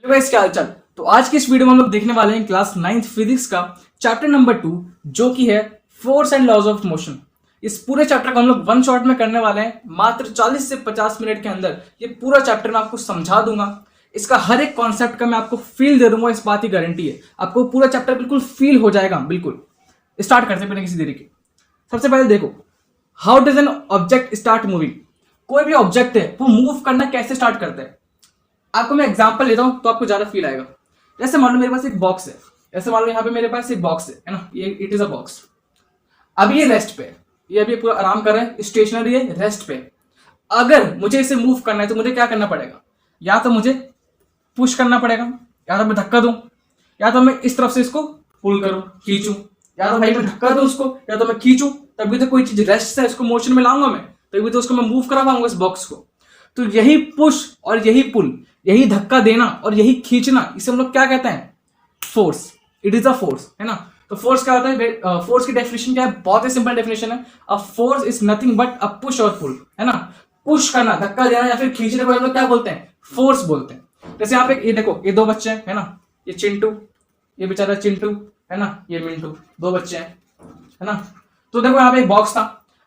तो गाइस क्या हालचाल। तो आज की इस वीडियो में हम लोग देखने वाले हैं क्लास 9th फिजिक्स का चैप्टर नंबर 2 जो कि है force and laws of motion. इस पूरे चैप्टर को हम लोग वन शॉट में करने वाले हैं, मात्र 40 से 50 मिनट के अंदर ये पूरा चैप्टर मैं आपको समझा दूंगा। इसका हर एक कॉन्सेप्ट का मैं आपको फील दे दूंगा, इस बात की गारंटी है। आपको पूरा चैप्टर बिल्कुल फील हो जाएगा। बिल्कुल स्टार्ट करते हैं बिना किसी देरी के। सबसे पहले देखो, how does an object start moving. कोई भी ऑब्जेक्ट है वो मूव करना कैसे स्टार्ट करता है। आपको मैं एग्जांपल लेता हूं तो आपको ज्यादा फील आएगा। जैसे मान लो मेरे पास एक बॉक्स है, ऐसे मान लो यहाँ पे मेरे पास एक बॉक्स है ना, ये इट इज अ बॉक्स। अब ये रेस्ट पे, ये अभी पूरा आराम कर रहा है, स्टेशनरी है, रेस्ट पे। अगर मुझे इसे मूव करना है तो मुझे क्या करना पड़ेगा, या तो मुझे पुश करना पड़ेगा, या तो मैं धक्का दूं, या तो मैं इस तरफ से इसको पुल करूं, खींचूं, या तो भाई मैं धक्का दूं उसको, या तो मैं खींचूं। तभी तो कोई चीज रेस्ट से इसको मोशन में लाऊंगा मैं, तभी तो उसको मैं मूव करा पाऊंगा इस बॉक्स को। तो यही पुश और यही पुल, यही धक्का देना और यही खींचना, इसे हम लोग क्या कहते हैं, force. It is a force, है ना। तो फोर्स क्या होता है, फोर्स की डेफिनेशन क्या है, बहुत ही सिंपल डेफिनेशन है। A force is nothing but a push और पुल, है ना। पुश करना, धक्का देना या फिर खींचने को हम लोग क्या बोलते हैं, फोर्स बोलते हैं। जैसे यहाँ पे ये देखो, ये दो बच्चे हैं, है ना, ये चिंटू, ये बेचारा चिंटू, है ना, ये मिंटू, दो बच्चे हैं, है ना। तो देखो यहाँ पे एक बॉक्स था।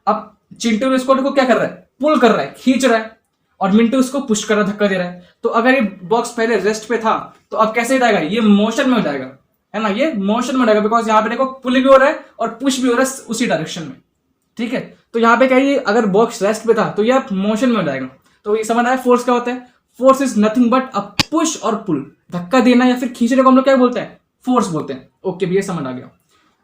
अब चिंटू इसको देखो क्या कर रहा है, पुल कर रहा है, खींच रहा है, और मिंटू इसको पुश कर रहा है, धक्का दे रहा है। तो अगर ये बॉक्स पहले रेस्ट पे था तो अब कैसे जाएगा, ये मोशन में हो जाएगा, है ना, ये मोशन में हो जाएगा। बिकॉज यहाँ पे देखो पुल भी हो रहा है और पुश भी हो रहा है उसी डायरेक्शन में, ठीक है। तो यहाँ पे क्या है, अगर बॉक्स रेस्ट पे था तो ये मोशन में हो जाएगा। तो ये समझ आया फोर्स क्या होता है। Force is nothing but a push और पुल, धक्का देना या फिर खींचने को हम लोग क्या बोलते हैं, फोर्स बोलते हैं। ओके भैया, समझ आ गया।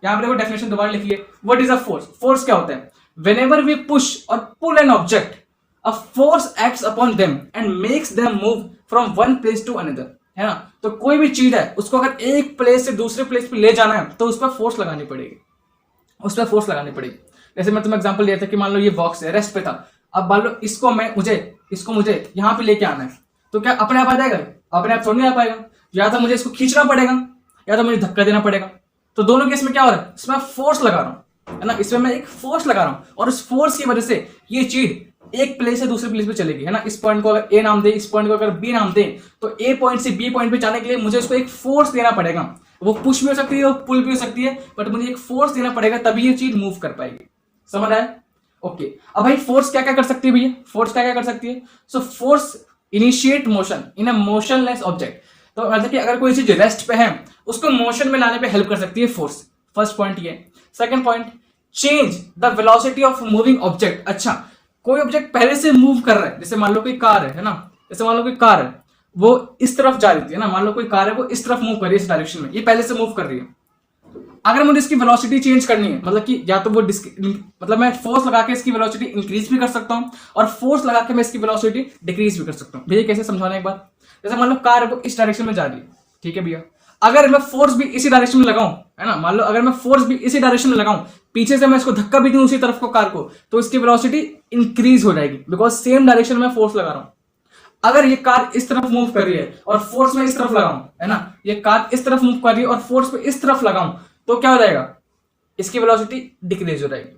यहाँ पे देखो डेफिनेशन दोबारा लिखिए, what is a force. Force क्या होता है, व्हेनेवर वी पुश और pull an object, a force acts upon them and makes them move from one place to another, है ना। तो कोई भी चीज है उसको अगर एक प्लेस से दूसरे प्लेस पे ले जाना है तो उस पर फोर्स लगानी पड़ेगी, उस पर फोर्स लगानी पड़ेगी। जैसे मैं तुम्हें एग्जांपल दिया था कि मान लो ये बॉक्स है, रेस्ट पे था। अब मान लो इसको मुझे यहाँ पे लेके आना है, तो क्या अपने आप आ जाएगा, अपने आप थोड़ी नहीं आ पाएगा। या तो मुझे इसको खींचना पड़ेगा या तो मुझे धक्का देना पड़ेगा। तो दोनों केस में क्या हो रहा है, इसमें फोर्स लगा रहा हूँ, है ना, इसमें मैं एक फोर्स लगा रहा हूँ और उस फोर्स की वजह से ये चीज एक प्लेस से दूसरे प्लेस पे चलेगी, है ना। इस पॉइंट को अगर ए नाम दे, इस पॉइंट को अगर बी नाम दे, तो ए पॉइंट से बी पॉइंट पे जाने के लिए मुझे उसको एक फोर्स देना पड़ेगा। वो पुश भी हो सकती है और पुल भी हो सकती है, बट मुझे एक फोर्स देना पड़ेगा तभी ये चीज मूव कर पाएगी। समझ आया। ओके, अब भाई फोर्स क्या क्या कर सकती है भैया, फोर्स क्या क्या कर सकती है। So force initiate motion in a motionless object. तो मतलब कि अगर कोई चीज रेस्ट पे है उसको मोशन में लाने पे हेल्प कर सकती है फोर्स। फर्स्ट पॉइंट ये। Second point, change the velocity of moving object. अच्छा, कोई ऑब्जेक्ट पहले से मूव कर रहा है, जैसे मान लो कोई कार है ना, जैसे मान लो कोई कार है वो इस तरफ जा रही थी, है ना। मान लो कोई कार है वो इस तरफ मूव कर रही है, इस डायरेक्शन में, ये पहले से मूव कर रही है। अगर मुझे इसकी वेलोसिटी चेंज करनी है, मतलब कि या तो वो मतलब मैं फोर्स लगा के इसकी वेलोसिटी इंक्रीज भी कर सकता हूं और फोर्स लगा के मैं इसकी वेलोसिटी डिक्रीज भी कर सकता हूं। भैया कैसे समझाना एक बात। जैसे मान लो कार वो इस डायरेक्शन में जा रही है, ठीक है भैया, अगर मैं फोर्स भी इसी डायरेक्शन में लगाऊं, है ना, मान लो अगर मैं फोर्स भी इसी डायरेक्शन में लगाऊं, पीछे से मैं इसको धक्का भी दूं उसी तरफ को कार को, तो इसकी वेलोसिटी इंक्रीज हो जाएगी, बिकॉज सेम डायरेक्शन में फोर्स लगा रहा हूं। अगर ये कार इस तरफ मूव कर रही है और फोर्स में इस तरफ लगाऊं, है ना, ये कार इस तरफ मूव कर रही है और फोर्स पे इस तरफ लगाऊं, तो क्या हो जाएगा, इसकी वेलोसिटी डिक्रीज हो जाएगी।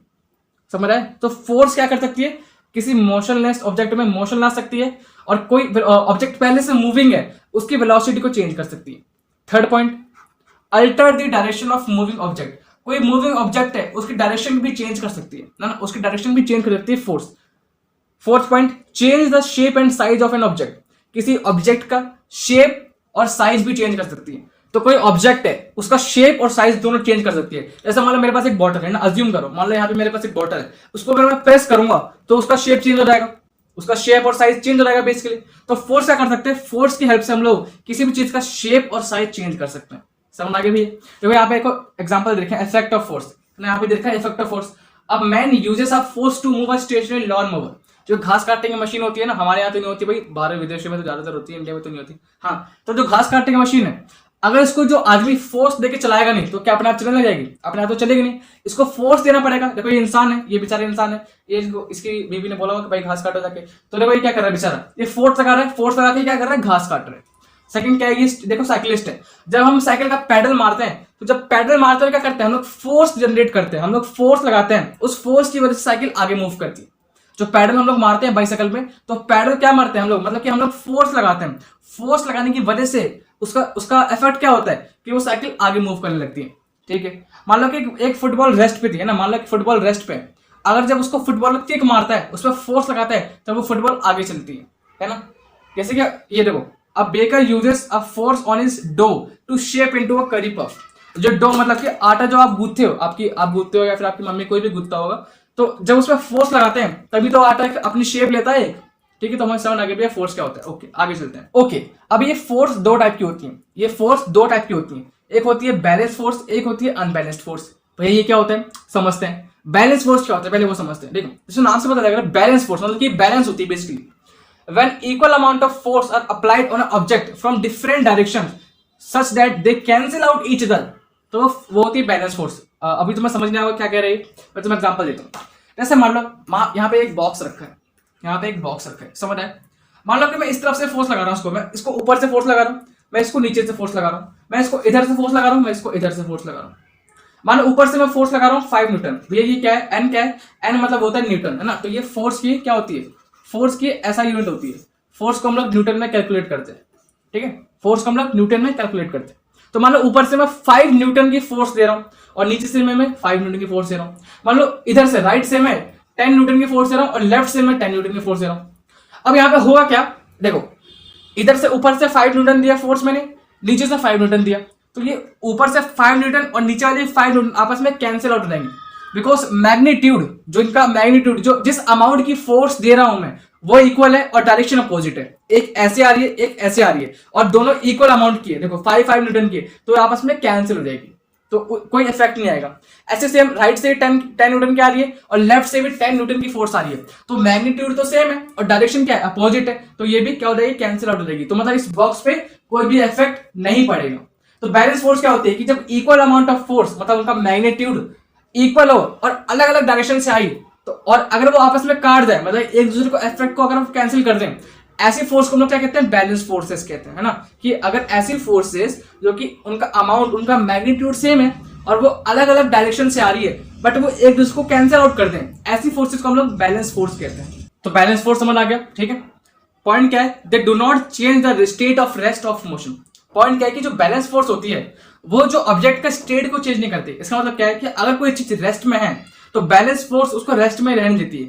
समझ रहा है। तो फोर्स क्या कर सकती है, किसी मोशनलेस ऑब्जेक्ट में मोशन ला सकती है, और कोई ऑब्जेक्ट पहले से मूविंग है उसकी वेलोसिटी को चेंज कर सकती है। Third point, alter the direction of moving object. कोई मूविंग ऑब्जेक्ट है उसकी डायरेक्शन भी चेंज कर सकती है ना, उसकी डायरेक्शन भी चेंज कर सकती है force. Fourth point, change the shape and size of an object. किसी ऑब्जेक्ट का शेप और साइज भी चेंज कर सकती है। तो कोई ऑब्जेक्ट है उसका शेप और साइज दोनों चेंज कर सकती है। जैसे मान लो मेरे पास एक बॉटल है ना, अज्यूम करो, मान लो यहाँ पे मेरे पास एक बॉटल है, उसको अगर मैं प्रेस करूंगा तो उसका शेप चेंज हो जाएगा, उसका शेप और साइज चेंज हो जाएगा बेसिकली। तो फोर्स क्या कर सकते हैं, फोर्स की हेल्प से हम लोग किसी भी चीज का शेप और साइज चेंज कर सकते हैं। समझ आगे भी। तो यहाँ पे एक एग्जांपल देखें, इफेक्ट ऑफ फोर्स। यहाँ पे देखा इफेक्ट ऑफ फोर्स। अब man uses a force to move a stationary lawn mower. जो घास काटने की मशीन होती है ना, हमारे यहाँ तो नहीं होती भाई, बाहर विदेशों में तो ज्यादातर होती है, इंडिया में तो नहीं होती। हाँ, तो जो घास काटने की मशीन है, अगर इसको जो आदमी फोर्स देके चलाएगा नहीं तो क्या अपने आप चलने लग जाएगी, अपने आप तो चलेगी नहीं, इसको फोर्स देना पड़ेगा। देखो ये इंसान है, ये बेचारा इंसान है, ये इसकी बीवी ने बोला होगा कि भाई घास काटो जाके, तो देखो ये क्या कर रहा है बेचारा, ये फोर्स लगा रहा है, फोर्स लगा के क्या कर रहा है, घास काट रहा है। सेकंड क्या है, ये देखो साइकिलिस्ट है, जब हम साइकिल का पैडल मारते हैं तो जब पैडल मारते हैं क्या करते हैं हम लोग, फोर्स जनरेट करते हैं, हम लोग फोर्स लगाते हैं, उस फोर्स की वजह से साइकिल आगे मूव करती है। जो पैडल हम लोग मारते हैं बाइसाइकिल में, तो पैडल क्या मारते हैं हम लोग, मतलब कि हम लोग फोर्स लगाते हैं, फोर्स लगाने की वजह से उसका उसका इफेक्ट क्या होता है कि वो साइकिल आगे मूव करने लगती है। ठीक है, मान लो कि एक फुटबॉल रेस्ट पे थी, है ना, मान लो कि फुटबॉल रेस्ट पे, अगर जब उसको फुटबॉल किक मारता है, उस पर फोर्स लगाता है, तब वो फुटबॉल आगे चलती है ना। जैसे कि ये देखो, अब baker uses a force on his dough to shape into a curry puff. जो डो मतलब कि आटा जो आप गूंथते हो, आप गूंथते हो या फिर आपकी मम्मी कोई भी गूंथता होगा, तो जब उसमें फोर्स लगाते हैं तभी तो आटा अपनी शेप लेता है। ठीक है, तो हमें समझ आ गया फोर्स क्या होता है। ओके, आगे चलते हैं। ओके, अब ये फोर्स दो टाइप की होती है, ये फोर्स दो टाइप की होती है, एक होती है बैलेंस फोर्स, एक होती है अनबैलेंस्ड फोर्स। भैया ये क्या होता है समझते हैं। बैलेंस फोर्स क्या होता है पहले वो समझते हैं। देखो, जैसे नाम से पता लग रहा है, बैलेंस फोर्स मतलब कि बैलेंस होती है basically when equal amount of force are applied on an object from different directions such that they cancel out each other, तो वो होती है बैलेंस फोर्स। अभी तुम्हें समझ नहीं आएगा क्या कह रही है, मैं तुम्हें एग्जांपल देता हूँ। जैसे मान लो यहाँ पे एक बॉक्स रखा है, यहाँ पे एक बॉक्स रखा है, समझ आए। मान लो कि मैं इस तरफ से फोर्स लगा रहा हूँ उसको, मैं इसको ऊपर से फोर्स लगा रहा हूँ, मैं इसको नीचे से फोर्स लगा रहा हूँ, मैं इसको इधर से फोर्स लगा रहा हूँ, मैं इसको इधर से फोर्स लगा रहा हूँ। मान लो ऊपर से मैं फोर्स लगा रहा हूँ 5 न्यूटन। भैया ये क्या है, एन क्या है, एन मतलब होता है न्यूटन, है ना। तो ये फोर्स की क्या होती है, फोर्स की ऐसा यूनिट होती है। फोर्स को हम लोग न्यूटन में कैलकुलेट करते हैं। ठीक है, फोर्स को हम लोग न्यूटन में कैलकुलेट करते हैं। तो मान लो ऊपर से मैं 5 न्यूटन की फोर्स दे रहा हूं और नीचे से मैं 5 न्यूटन की फोर्स दे रहा हूं। मान लो इधर से राइट से मैं 10 न्यूटन की फोर्स दे रहा हूं और लेफ्ट से मैं 10 न्यूटन की फोर्स दे रहा हूं। अब यहां पे होगा क्या, देखो, इधर से ऊपर से 5 न्यूटन दिया फोर्स मैंने, नीचे से 5 न्यूटन दिया, तो ये ऊपर से 5 न्यूटन और नीचे वाले 5 न्यूटन आपस में कैंसिल आउट हो जाएंगे। बिकॉज मैग्नीट्यूड, जो इनका मैग्नीट्यूड, जो जिस अमाउंट की फोर्स दे रहा हूं मैं, वो इक्वल है और डायरेक्शन अपोजिट है। एक ऐसे आ रही है, एक ऐसे आ रही है, और दोनों इक्वल अमाउंट की है। देखो 5 न्यूटन की है, तो आपस में कैंसिल हो जाएगी, तो कोई इफेक्ट नहीं आएगा। ऐसे सेम राइट से 10 न्यूटन की आ रही है और लेफ्ट से भी 10 न्यूटन की फोर्स आ रही है, तो मैग्नीट्यूड तो सेम है और डायरेक्शन क्या है, अपोजिट है, तो ये भी क्या हो जाएगी, कैंसिल आउट हो जाएगी। तो मतलब इस बॉक्स पे कोई भी इफेक्ट नहीं पड़ेगा। तो बैलेंस फोर्स क्या होती है कि जब इक्वल अमाउंट ऑफ फोर्स, मतलब उनका मैग्नीट्यूड इक्वल हो और अलग अलग डायरेक्शन से आई, तो और अगर वो आपस में काट जाए, मतलब एक दूसरे को इफेक्ट को अगर हम कैंसिल कर दें, ऐसी फोर्स को हम लोग क्या कहते हैं, बैलेंस फोर्सेस कहते हैं, है ना। कि अगर ऐसी फोर्सेस जो कि उनका अमाउंट, उनका मैग्नीट्यूड सेम है और वो अलग अलग डायरेक्शन से आ रही है, बट वो एक दूसरे को कैंसिल आउट कर दें, ऐसी फोर्सेस को हम लोग बैलेंस फोर्स कहते हैं। तो बैलेंस फोर्स समझ आ गया, ठीक है। पॉइंट क्या है, they do not change the state of rest of motion. Point क्या है कि जो बैलेंस फोर्स होती है वो जो ऑब्जेक्ट का स्टेट को चेंज नहीं करती। इसका मतलब क्या है कि अगर कोई चीज रेस्ट में है तो बैलेंस फोर्स उसको रेस्ट में रहने देती है,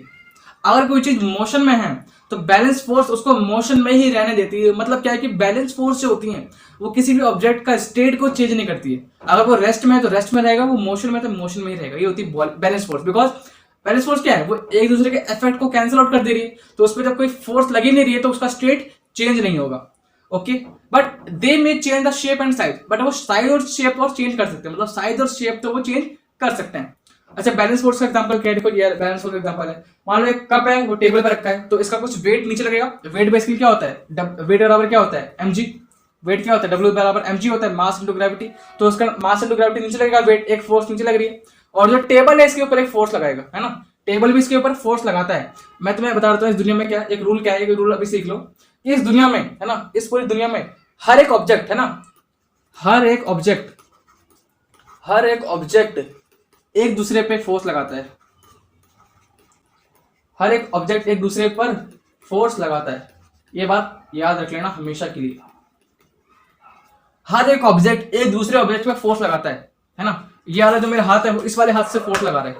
अगर कोई चीज मोशन में है तो बैलेंस फोर्स उसको मोशन में ही रहने देती है। मतलब क्या है कि बैलेंस फोर्स जो होती है वो किसी भी ऑब्जेक्ट का स्टेट को चेंज नहीं करती है। अगर वो रेस्ट में है तो रेस्ट में रहेगा, वो मोशन में तो मोशन में ही रहेगा। ये होती है balance force. Because balance force क्या है, वो एक दूसरे के इफेक्ट को कैंसिल आउट कर दे रही है, तो उस पर जब कोई फोर्स लगी नहीं रही है तो उसका स्टेट चेंज नहीं होगा। Okay, but they may change the shape and size, but वो साइज और शेप और चेंज कर सकते हैं, मतलब साइज और शेप तो वो चेंज कर सकते हैं। अच्छा, बैलेंस फोर्स का एग्जांपल क्या है, देखो ये बैलेंस फोर्स का एग्जांपल है। मान लो एक कप है, वो टेबल पर रखा है, तो इसका कुछ वेट नीचे लगेगा। वेट बेसिकली क्या होता है, वेट बराबर क्या होता है, mg। वेट क्या होता है, W बराबर mg होता है, मास इनटू ग्रेविटी। तो उसका मास इनटू ग्रेविटी नीचे लगेगा, वेट एक फोर्स नीचे लग रही है, और जो टेबल है इसके ऊपर एक फोर्स लगाएगा, है ना। टेबल भी इसके ऊपर फोर्स लगाता है। मैं तुम्हें बता देता हूँ इस दुनिया में क्या एक रूल क्या है, एक रूल अभी सीख लो। इस दुनिया में, है ना, इस पूरी दुनिया में हर एक ऑब्जेक्ट, है ना, हर एक ऑब्जेक्ट एक दूसरे पे फोर्स लगाता है। हर एक ऑब्जेक्ट एक दूसरे पर फोर्स लगाता है, ये बात याद रख लेना हमेशा के लिए। हर एक ऑब्जेक्ट एक दूसरे ऑब्जेक्ट पे फोर्स लगाता है ना। ये वाला जो मेरा हाथ है वो इस वाले हाथ से फोर्स लगा रहा है।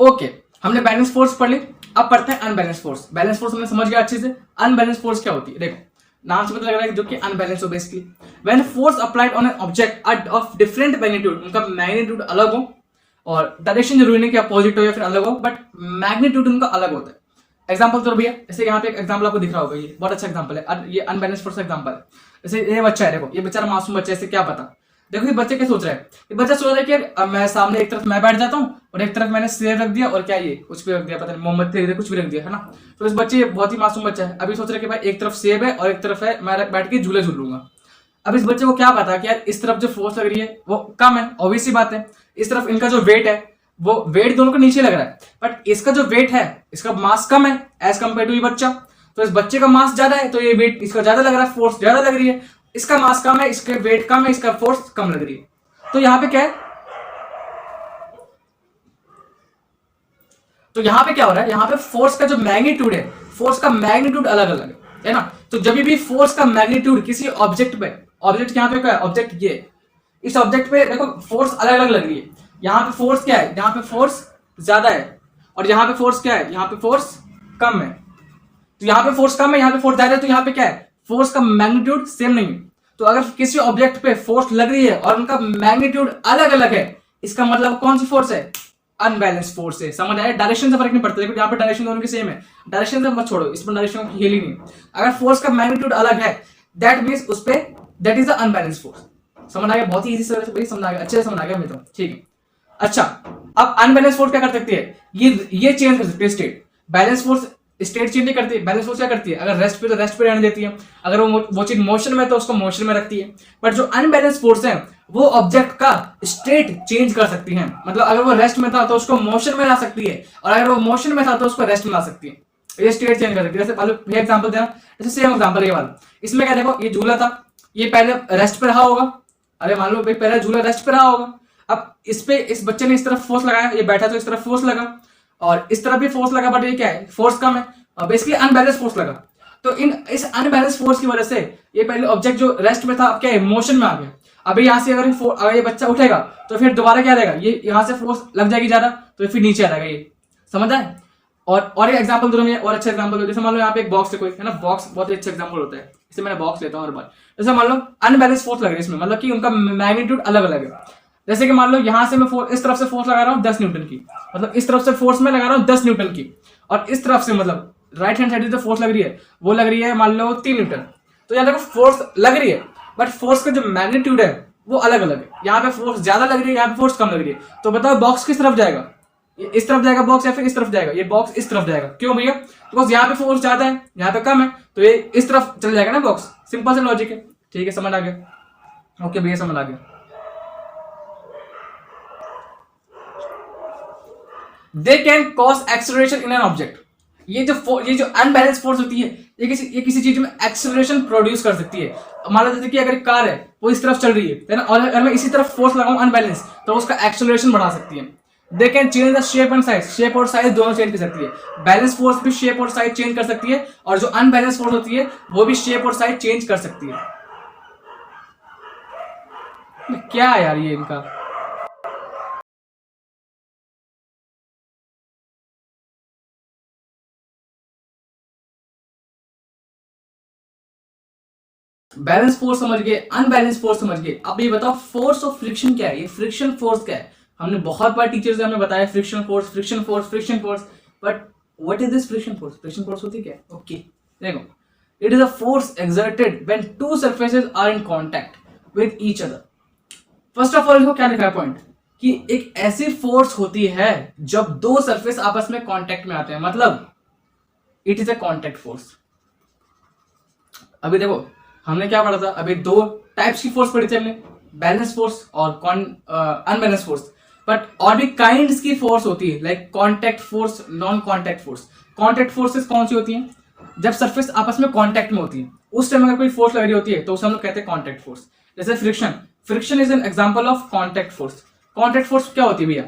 ओके, हमने बैलेंस फोर्स पढ़ ली, अब पढ़ते हैं अनबैलेंस फोर्स। बैलेंस फोर्स हमने समझ गया अच्छे से। अनबैलेंस फोर्स क्या होती है, देखो नाम से पता लग रहा है जो कि अनबैलेंस हो basically. When force applied on an object of different magnitude, उनका मैग्नीट्यूड अलग हो और डायरेक्शन जरूरी नहीं कि अपोजिट हो या फिर अलग हो, बट मैग्नीट्यूड उनका अलग होता है। एग्जांपल तो भैया, जैसे यहाँ पे एक एग्जांपल आपको दिख रहा होगा, ये बहुत अच्छा एग्जांपल है, ये अनबैलेंस फोर्स का एग्जांपल है। जैसे ये बच्चा है, देखो ये बेचारा मासूम बच्चा है, इसे क्या पता। देखो ये बच्चे क्या सोच रहा है, ये बच्चा सोच रहा है कि यार मैं सामने एक तरफ मैं बैठ जाता हूँ और एक तरफ मैंने सेब रख दिया और क्या ये कुछ भी रख दिया, पता नहीं मोमबत्ती कुछ भी रख दिया, है ना। तो इस बच्चे बहुत ही मासूम बच्चा है, अभी सोच रहा है कि भाई एक तरफ सेब है और एक तरफ है मैं बैठ के झूले झूल लूंगा। अब इस बच्चे को क्या पता कि यार इस तरफ जो फोर्स लग रही है वो कम है, ऑब्वियस सी बात है। इस तरफ इनका जो वेट है वो वेट दोनों को नीचे लग रहा है, बट इसका जो वेट है, इसका मास कम है एज कम्पेयर टू ये बच्चा। तो इस बच्चे का मास ज्यादा है तो ये वेट इसका ज्यादा लग रहा है, फोर्स ज्यादा लग रही है। इसका मास कम है, इसके वेट कम है, इसका फोर्स कम लग रही है। तो यहां पे क्या है, तो यहाँ पे क्या हो रहा है, यहाँ पे फोर्स का जो मैग्नीट्यूड है, फोर्स का मैग्नीट्यूड अलग अलग है ना। तो जब भी फोर्स का मैग्नीट्यूड किसी ऑब्जेक्ट पे, ऑब्जेक्ट यहाँ पे क्या है, ऑब्जेक्ट ये, इस ऑब्जेक्ट पे देखो फोर्स अलग अलग लग रही है। यहाँ पे फोर्स क्या है, यहाँ पे फोर्स ज्यादा है, और यहाँ पे फोर्स क्या है, यहाँ पे फोर्स कम है। तो यहाँ पे फोर्स कम है, यहाँ पे फोर्स ज्यादा है, तो यहाँ पे क्या है, फोर्स का मैग्नीट्यूड सेम नहीं है। तो अगर किसी ऑब्जेक्ट पे फोर्स लग रही है और उनका मैग्नीट्यूड अलग अलग है, इसका मतलब कौन सी फोर्स है, अनबैलेंस फोर्स है। समझ आया, डायरेक्शन से फर्क नहीं पड़ता, देखो यहाँ पे डायरेक्शन दोनों की सेम है, डायरेक्शन से मत छोड़ो, इस पर डायरेक्शन की हिल ही नहीं। अगर फोर्स का मैग्नीट्यूड अलग है, दैट मींस उस पे that is the unbalance force. समझ आ गया, बहुत ही इजी से समझ आ गया, अच्छे से समझ आ गया मैं तो, ठीक है। अच्छा, अब अनबैलेंस फोर्स क्या कर सकती है, ये चेंज कर सकती है state. Balance force state change नहीं करती है, बैलेंस फोर्स क्या करती है, अगर रेस्ट पे तो रेस्ट पे रहने देती है, अगर वो चीज मोशन में तो उसको मोशन में रखती है। बट जो अनबैलेंस फोर्स है वो ऑब्जेक्ट का स्टेट चेंज कर सकती है, मतलब अगर वो रेस्ट में था तो उसको मोशन में ला सकती है, और अगर वो मोशन में था तो उसको रेस्ट में ला सकती है। ये स्टेट चेंज कर सकती है। जैसे एग्जांपल देना, जैसे सेम एग्जांपल ये वाला, इसमें क्या देखो, ये झूला था, ये पहले रेस्ट पे रहा होगा, अरे मान लो पहले झूला रेस्ट पे रहा होगा, अब इस बच्चे ने इस तरफ फोर्स लगाया, ये बैठा तो इस तरफ फोर्स लगा, और इस तरफ भी फोर्स लगा, बट ये क्या है, फोर्स कम है, और बेसिकली अनबैलेंस फोर्स लगा। तो इस अनबैलेंस फोर्स की वजह से ये पहले ऑब्जेक्ट जो रेस्ट में था अब क्या है, मोशन में आ गया। अभी यहाँ से अगर ये बच्चा उठेगा तो फिर दोबारा क्या रहेगा, ये यहाँ से फोर्स लग जाएगी ज्यादा, तो फिर नीचे आ जाएगा, ये समझ आए। और एक एग्जांपल दूं मैं, और अच्छा एग्जांपल दो, जैसे मान लो यहाँ पे एक बॉक्स है कोई, है ना, बॉक्स बहुत ही अच्छा एग्जांपल होता है, इसे मैंने बॉक्स लेता हूँ हर बार। जैसे मान लो अनबैलेंस फोर्स लग रही है इसमें, मतलब कि उनका मैग्नीट्यूड अलग अलग है। जैसे कि मान लो यहाँ से मैं इस तरफ से फोर्स लगा रहा हूँ 10 न्यूटन की, मतलब इस तरफ से फोर्स में लगा रहा हूँ 10 न्यूटन की, और इस तरफ से मतलब राइट हैंड साइड जो फोर्स लग रही है वो लग रही है मान लो 3 न्यूटन। तो यहाँ देखो फोर्स लग रही है, बट फोर्स का जो मैग्नीट्यूड है वो अलग अलग है। यहाँ पे फोर्स ज्यादा लग रही है, यहाँ पे फोर्स कम लग रही है। तो बताओ बॉक्स किस तरफ जाएगा, इस तरफ जाएगा बॉक्स या फिर इस तरफ जाएगा, ये बॉक्स इस तरफ जाएगा। क्यों भैया, तो यहाँ पे फोर्स ज्यादा है, यहाँ पे कम है, तो ये इस तरफ चल जाएगा ना बॉक्स। सिंपल सा लॉजिक है, ठीक है, समझ आ गया। ओके भैया, समझ आ गया। They can cause acceleration in an object. ये जो अनबैलेंस फोर्स होती है, ये किसी चीज में एक्सेलरेशन प्रोड्यूस कर सकती है। मान लो जैसे कि अगर कार है वो इस तरफ चल रही है ना, और अगर मैं इसी तरफ फोर्स लगाऊं अनबैलेंस, तो उसका एक्सेलरेशन बढ़ा सकती है। They can change the shape and size, shape और साइज दोनों चेंज कर सकती है। बैलेंस फोर्स भी शेप और साइज चेंज कर सकती है, और जो अनबैलेंस फोर्स होती है वो भी शेप और साइज चेंज कर सकती है। क्या है यार ये इनका, बैलेंस फोर्स समझ गए, अनबैलेंस फोर्स समझ गए। अब ये बताओ फोर्स ऑफ फ्रिक्शन क्या है, ये फ्रिक्शन फोर्स क्या है। हमने बहुत बार टीचर्स ने हमें बताया friction force, friction force, friction force, but what is this friction force. Friction force होती क्या है, ओके देखो, it is a force exerted when two surfaces are in contact with each other. First of all इसको क्या लिखा है point, कि एक ऐसी फोर्स होती है जब दो सरफेस आपस में कांटेक्ट में आते हैं, मतलब it is a contact force. अभी देखो हमने क्या पढ़ा था, अभी दो टाइप्स की फोर्स पढ़ी थी हमने, बैलेंस फोर्स और अनबैलेंस फोर्स। बट और भी काइंड्स की फोर्स होती है, like contact force, non contact force. Contact forces कौन सी होती हैं, जब सरफेस आपस में कांटेक्ट में होती है उस टाइम अगर कोई फोर्स लग रही होती है तो उसे हम लोग कहते हैं कांटेक्ट फोर्स। जैसे friction, friction is an example of contact force. Contact force क्या होती है भैया,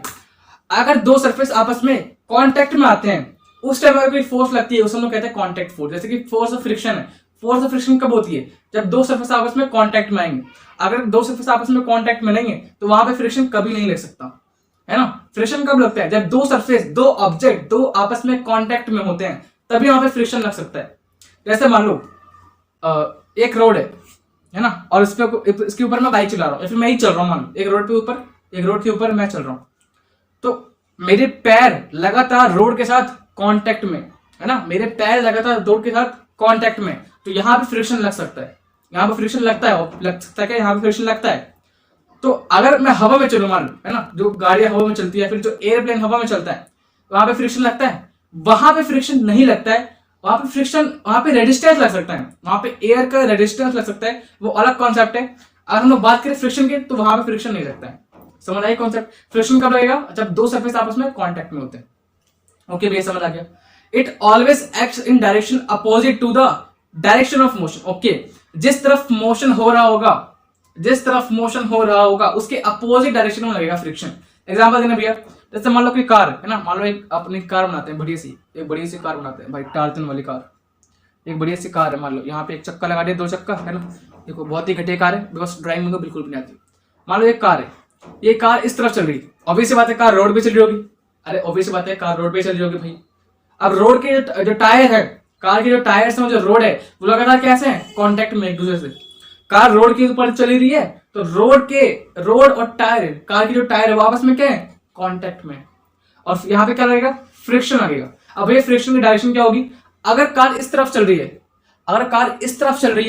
अगर दो सरफेस आपस में कांटेक्ट में आते हैं उस टाइम अगर कोई फोर्स लगती है उसे हम लोग कहते हैं कांटेक्ट फोर्स। जैसे कि फोर्स ऑफ फ्रिक्शन है, फोर्स ऑफ फ्रिक्शन कब होती है, जब दो सरफेस आपस में कांटेक्ट में आएंगे। अगर दो सरफेस आपस में कांटेक्ट में नहीं है तो वहां पे फ्रिक्शन कभी नहीं लग सकता, है ना। फ्रिक्शन कब लगता है, जब दो सरफेस, दो ऑब्जेक्ट, दो आपस में कांटेक्ट में होते हैं, तभी वहां पे फ्रिक्शन लग सकता है। जैसे मान लो एक रोड है ना, और इसके ऊपर मैं बाइक चला रहा हूँ, या फिर मैं ही चल रहा हूँ, मान लो एक रोड के ऊपर मैं चल रहा हूँ, तो मेरे पैर लगातार रोड के साथ कांटेक्ट में, है ना, मेरे पैर लगातार रोड के साथ कांटेक्ट में, तो यहाँ पे फ्रिक्शन लग सकता है। यहाँ पे फ्रिक्शन लगता है क्या, यहाँ पे फ्रिक्शन लगता है। तो अगर मैं हवा में चलूं, मान लो, है ना, जो गाड़ियां हवा में चलती है, फिर जो एयरप्लेन हवा में चलता है, वहां पे फ्रिक्शन लगता है। वहां पे फ्रिक्शन नहीं लगता है, वहां पे रेजिस्टेंस लग सकता है, वहां पे एयर का रेजिस्टेंस लग सकता है, वो अलग कॉन्सेप्ट है। अगर हम लोग बात करें फ्रिक्शन की, तो वहां पे फ्रिक्शन नहीं लगता है। समझ आई कॉन्सेप्ट, फ्रिक्शन कब लगेगा, जब दो सरफेस आपस में कांटेक्ट में होते हैं। ओके भैया, समझ आ गया। It always acts in direction opposite to the direction of motion. Okay, जिस तरफ मोशन हो रहा होगा उसके अपोजिट डायरेक्शन में लगेगा फ्रिक्शन। एग्जांपल देना भैया, जैसे मान लो कोई कार है ना, मान लो एक अपनी कार बनाते हैं, एक बड़ी सी कार बनाते हैं भाई, टार्जन वाली कार, एक बढ़िया सी कार है, मान लो यहाँ पे एक चक्का लगा दिया, 2 चक्का है ना, देखो बहुत ही घटिया कार है, बिकॉज ड्राइविंग को बिल्कुल भी नहीं आती। मान लो एक कार है, ये कार इस तरफ चल रही है, ऑब्वियस सी बात है कार रोड पे चल रही होगी, अरे ऑब्वियस सी बात है कार रोड पे चल रही होगी भाई। अब रोड के जो टायर है, कार के जो टायर्स हैं, जो रोड है वो लगातार कैसे हैं, कॉन्टेक्ट में एक दूसरे से। कार रोड के ऊपर चली रही है तो रोड और टायर, कार की जो टायर है वो आपस में क्या है, कॉन्टेक्ट में, और यहाँ पे क्या लगेगा, फ्रिक्शन लगेगा। अब ये फ्रिक्शन की डायरेक्शन क्या होगी, अगर कार इस तरफ चल रही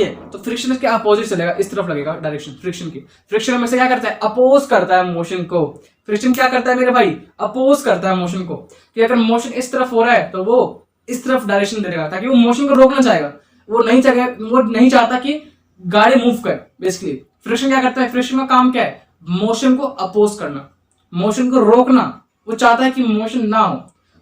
है, तो फ्रिक्शन इसके अपोजिट चलेगा, इस तरफ लगेगा डायरेक्शन फ्रिक्शन की। फ्रिक्शन में से क्या करता है, अपोज करता है मोशन को। फ्रिक्शन क्या करता है मेरे भाई, अपोज करता है मोशन को, कि अगर मोशन इस तरफ हो रहा है तो वो इस तरफ डायरेक्शन देगा, ताकि वो मोशन को रोकना चाहेगा, वो नहीं चाहता कि गाड़ी मूव करे। बेसिकली फ्रिक्शन क्या करता है, फ्रिक्शन का काम क्या है, मोशन को अपोज करना, मोशन को रोकना, वो चाहता है कि मोशन ना हो।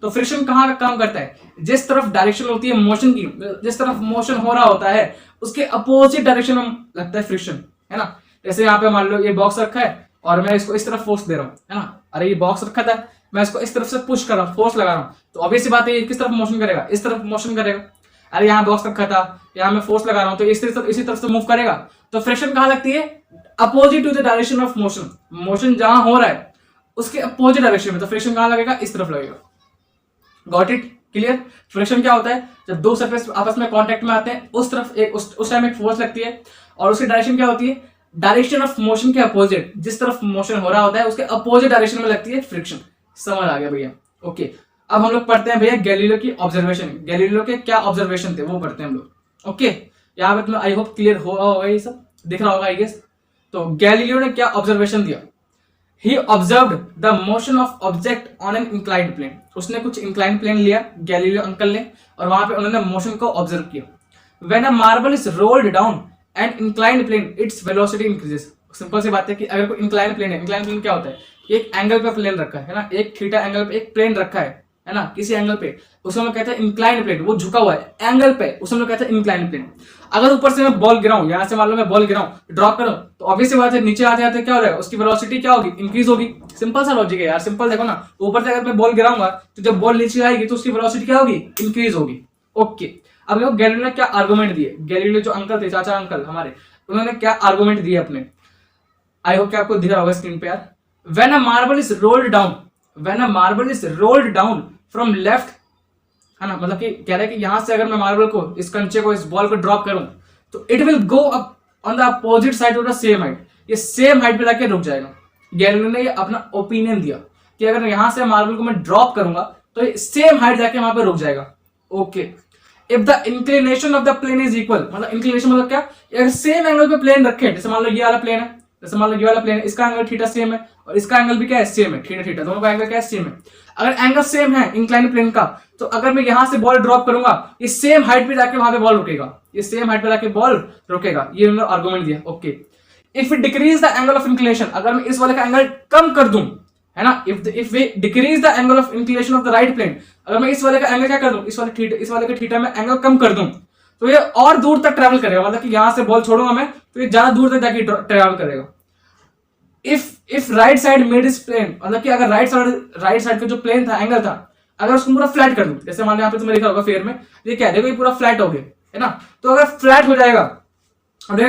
तो फ्रिक्शन कहाँ का काम करता है, जिस तरफ डायरेक्शन होती है मोशन की, जिस तरफ मोशन हो रहा होता है उसके अपोजिट डायरेक्शन में लगता है फ्रिक्शन, है ना। जैसे यहाँ पे मान लो ये बॉक्स रखा है और मैं इसको इस तरफ फोर्स दे रहा हूँ, है ना, अरे ये बॉक्स रखा था, मैं इसको इस तरफ से पुश कर रहा हूँ, फोर्स लगा रहा हूँ, तो ऑब्वियस सी बात है ये किस तरफ मोशन करेगा, इस तरफ मोशन करेगा। अरे यहाँ बॉक्स रखा था, यहाँ मैं फोर्स लगा रहा हूँ, तो इसी तरफ से मूव करेगा। तो फ्रिक्शन कहाँ लगती है, opposite to the direction of motion, motion जहां हो रहा है उसके अपोजिट डायरेक्शन में, तो फ्रिक्शन कहाँ लगेगा, इस तरफ लगेगा। Got it, clear. फ्रिक्शन क्या होता है, जब 2 सरफेस आपस में कांटेक्ट में आते हैं, उस तरफ उस टाइम एक फोर्स लगती है, और उसकी डायरेक्शन क्या होती है, डायरेक्शन ऑफ मोशन के अपोजिट, जिस तरफ मोशन हो रहा होता है उसके अपोजिट डायरेक्शन में लगती है फ्रिक्शन। समझ आ गया भैया, ओके। अब हम लोग पढ़ते हैं भैया गैलीलियो की ऑब्जर्वेशन, गैलीलियो के क्या ऑब्जर्वेशन थे वो पढ़ते हैं हम लोग, ओके। यहाँ पे आई होप क्लियर होगा, ये सब दिख रहा होगा आई गेस। तो गैलीलियो ने क्या ऑब्जर्वेशन दिया, He observed the motion of object on an inclined plane. उसने कुछ inclined plane लिया गैलीलियो अंकल ने, और वहां पे उन्होंने मोशन को ऑब्जर्व किया। When a marble is rolled down an inclined plane, its velocity increases. Simple सी बात है कि अगर कोई inclined plane है, inclined plane क्या होता है, एक एंगल पे प्लेन रखा है ना, एक थीटा एंगल पे एक प्लेन रखा है ना, किसी एंगल पे, उसे हम लोग कहते हैं इंक्लाइंड प्लेन, वो झुका हुआ है एंगल पे, उसे हम लोग कहते हैं इंक्लाइंड प्लेन। अगर ऊपर से मैं बॉल गिराऊं, यहाँ से मान लो मैं बॉल गिराऊं, ड्रॉप करूं, तो ऑब्वियसली बात है नीचे आते आते क्या हो जाएगा, उसकी वेलोसिटी क्या होगी, इंक्रीज होगी। सिंपल सा लॉजिक है यार, सिंपल देखो ना, ऊपर से अगर मैं बॉल गिराऊंगा तो जब बॉल नीचे आएगी तो उसकी वेलोसिटी क्या होगी, इंक्रीज होगी, ओके। अब देखो गैलीलियो ने क्या आर्गुमेंट दिए, गैलीलियो जो अंकल थे, चाचा अंकल हमारे, उन्होंने क्या आर्गुमेंट दिए अपने, आई होप कि आपको दिख रहा होगा स्क्रीन पे यार। When a marble is rolled down from left, है ना, मतलब कि कह रहा है कि यहां से अगर मैं मार्बल को, इस कंचे को, इस बॉल को ड्रॉप करूं तो it will go up on the opposite side of the same height, ये सेम हाइट पे जाके रुक जाएगा। गैलीलियो ने ये अपना ओपिनियन दिया कि अगर यहां से मार्बल को मैं ड्रॉप करूंगा तो ये सेम हाइट जाके वहां पे रुक जाएगा, okay. If the inclination of the plane is equal, मतलब इंक्लिनेशन मतलब क्या, अगर सेम एंगल पे प्लेन रखे, जैसे मान लो ये वाला प्लेन है, जैसे मान लो ये वाला प्लेन है, इसका एंगल थीटा सेम है और इसका एंगल भी क्या है, सेम है, थीटा दोनों का एंगल क्या है, सेम है। अगर एंगल सेम है इंक्लाइंड प्लेन का, तो अगर मैं यहां से बॉल ड्रॉप करूंगा, ये सेम हाइट पे जाके वहां पे बॉल रुकेगा, ये सेम हाइट पे जाके बॉल रुकेगा, ये उन्होंने आर्गुमेंट दिया, okay. If we decrease the angle of inclination, अगर मैं इस वाले का एंगल कम कर दूं, है ना, if we decrease the angle of inclination of the right plane, अगर मैं इस वाले का एंगल क्या कर दूं, इस वाले के थीटा में एंगल कम कर दूं, तो ये और दूर तक ट्रेवल करेगा, मतलब कि यहां से बॉल छोड़ूंगा मैं तो ये ज्यादा दूर तक जाके ट्रेवल करेगा। If right side made is plane, मतलब कि अगर राइट साइड का जो प्लेन था, एंगल था, अगर उसको पूरा फ्लैट कर दूं, जैसे मान लो यहाँ पे तुम्हें लिखा होगा फेयर में, ये क्या देखो, ये पूरा फ्लैट हो गया, है ना, तो अगर फ्लैट हो जाएगा, अब देखो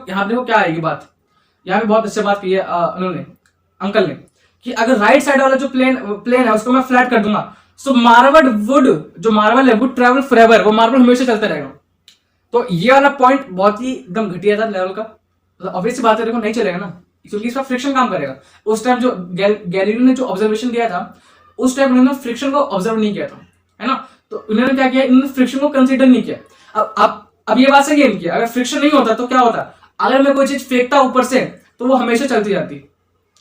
यहाँ देखो क्या आएगी बात, यहाँ पे बहुत अच्छी बात की है उन्होंने, अंकल ने, कि अगर राइट साइड वाला जो प्लेन है उसको मैं फ्लैट कर दूंगा, सो मार्बल है वुड ट्रेवल फॉरएवर, वो मार्बल हमेशा चलता रहेगा। तो ये वाला पॉइंट बहुत ही एकदम घटिया था लेवल का, मतलब ऑब्वियस बात है, देखो नहीं चलेगा ना, क्योंकि इसका फ्रिक्शन काम करेगा। उस टाइम जो गैलीलियो ने जो ऑब्जर्वेशन दिया था, उस टाइम उन्होंने फ्रिक्शन को ऑब्जर्व नहीं किया था, है ना, तो उन्होंने क्या किया, इन्होंने फ्रिक्शन को कंसीडर नहीं किया। अब ये बात सही है इनकी, अगर फ्रिक्शन नहीं होता तो क्या होता, अगर मैं कोई चीज फेंकता ऊपर से तो वो हमेशा चलती जाती,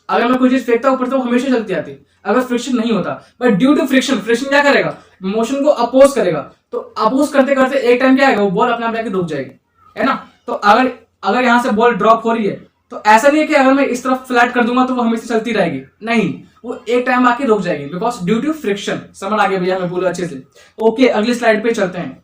अगर मैं कोई चीज फेंकता ऊपर तो वो हमेशा चलती जाती, अगर फ्रिक्शन नहीं होता। बट ड्यू टू फ्रिक्शन क्या करेगा, मोशन को अपोज करेगा, तो अपोज करते करते एक टाइम क्या आएगा, वो बॉल अपने आप जाके रुक जाएगी, है ना। तो अगर यहां से बॉल ड्रॉप हो रही है तो ऐसा नहीं है कि अगर मैं इस तरफ फ्लैट कर दूंगा तो वो हमेशा चलती रहेगी, नहीं, वो एक टाइम आके रुक जाएगी, बिकॉज ड्यू टू फ्रिक्शन। समझ आ गया भैया, मैं बोलूं अच्छे से, ओके। अगली स्लाइड पे चलते हैं,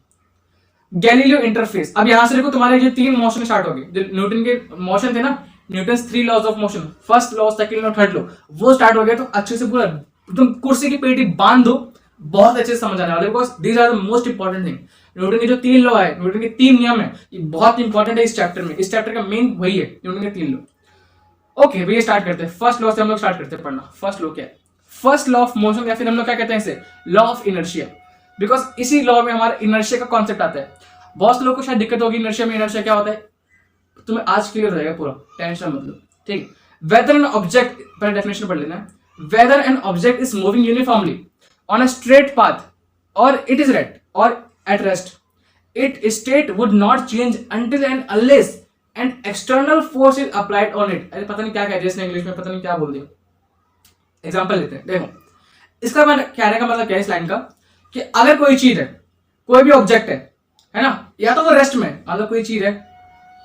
गैलीलियो इंटरफेस। अब यहां से देखो तुम्हारे जो 3 मोशन स्टार्ट हो गए, जो न्यूटन के मोशन थे ना, Newton 3 laws of motion, first law, second law, third law, वो स्टार्ट हो गया। तो अच्छे से पूरा तुम कुर्सी की पेटी बांध दो, बहुत अच्छे से समझ आने वाले, because these are the most important thing. Newton के जो 3 लॉ है, न्यूटन के 3 नियम है, ये बहुत इंपॉर्टेंट है इस चैप्टर में। इस चैप्टर का मेन वही है, न्यूटन के 3 लॉ। ओके भैया स्टार्ट करते हैं। फर्स्ट लॉ से हम लोग स्टार्ट करते हैं पढ़ना। फर्स्ट लॉ क्या है? फर्स्ट लॉ ऑफ मोशन, या फिर हम लोग क्या कहते हैं इसे, लॉ ऑफ इनर्शिया। बिकॉज इसी लॉ में हमारा इनर्शिया का कॉन्सेप्ट आता है। बहुत से लोगों को शायद दिक्कत होगी इनर्शिया में। इनर्शिया क्या होता है तुम्हें आज क्लियर हो जाएगा पूरा, टेंशन मतलब, ठीक। वेदर एन ऑब्जेक्ट, पहले डेफिनेशन पढ़ लेना है। Whether an object is moving uniformly on a straight path और it is at rest, its state would not change until and unless an external force is applied on it। अरे पता नहीं क्या कह दिया इसने इंग्लिश में, पता नहीं क्या बोल दिया। एग्जांपल लेते हैं, देखो इसका कहने का मतलब क्या है इस लाइन का, कि अगर कोई चीज है, कोई भी ऑब्जेक्ट है ना, या तो वो रेस्ट में, मान लो कोई चीज है,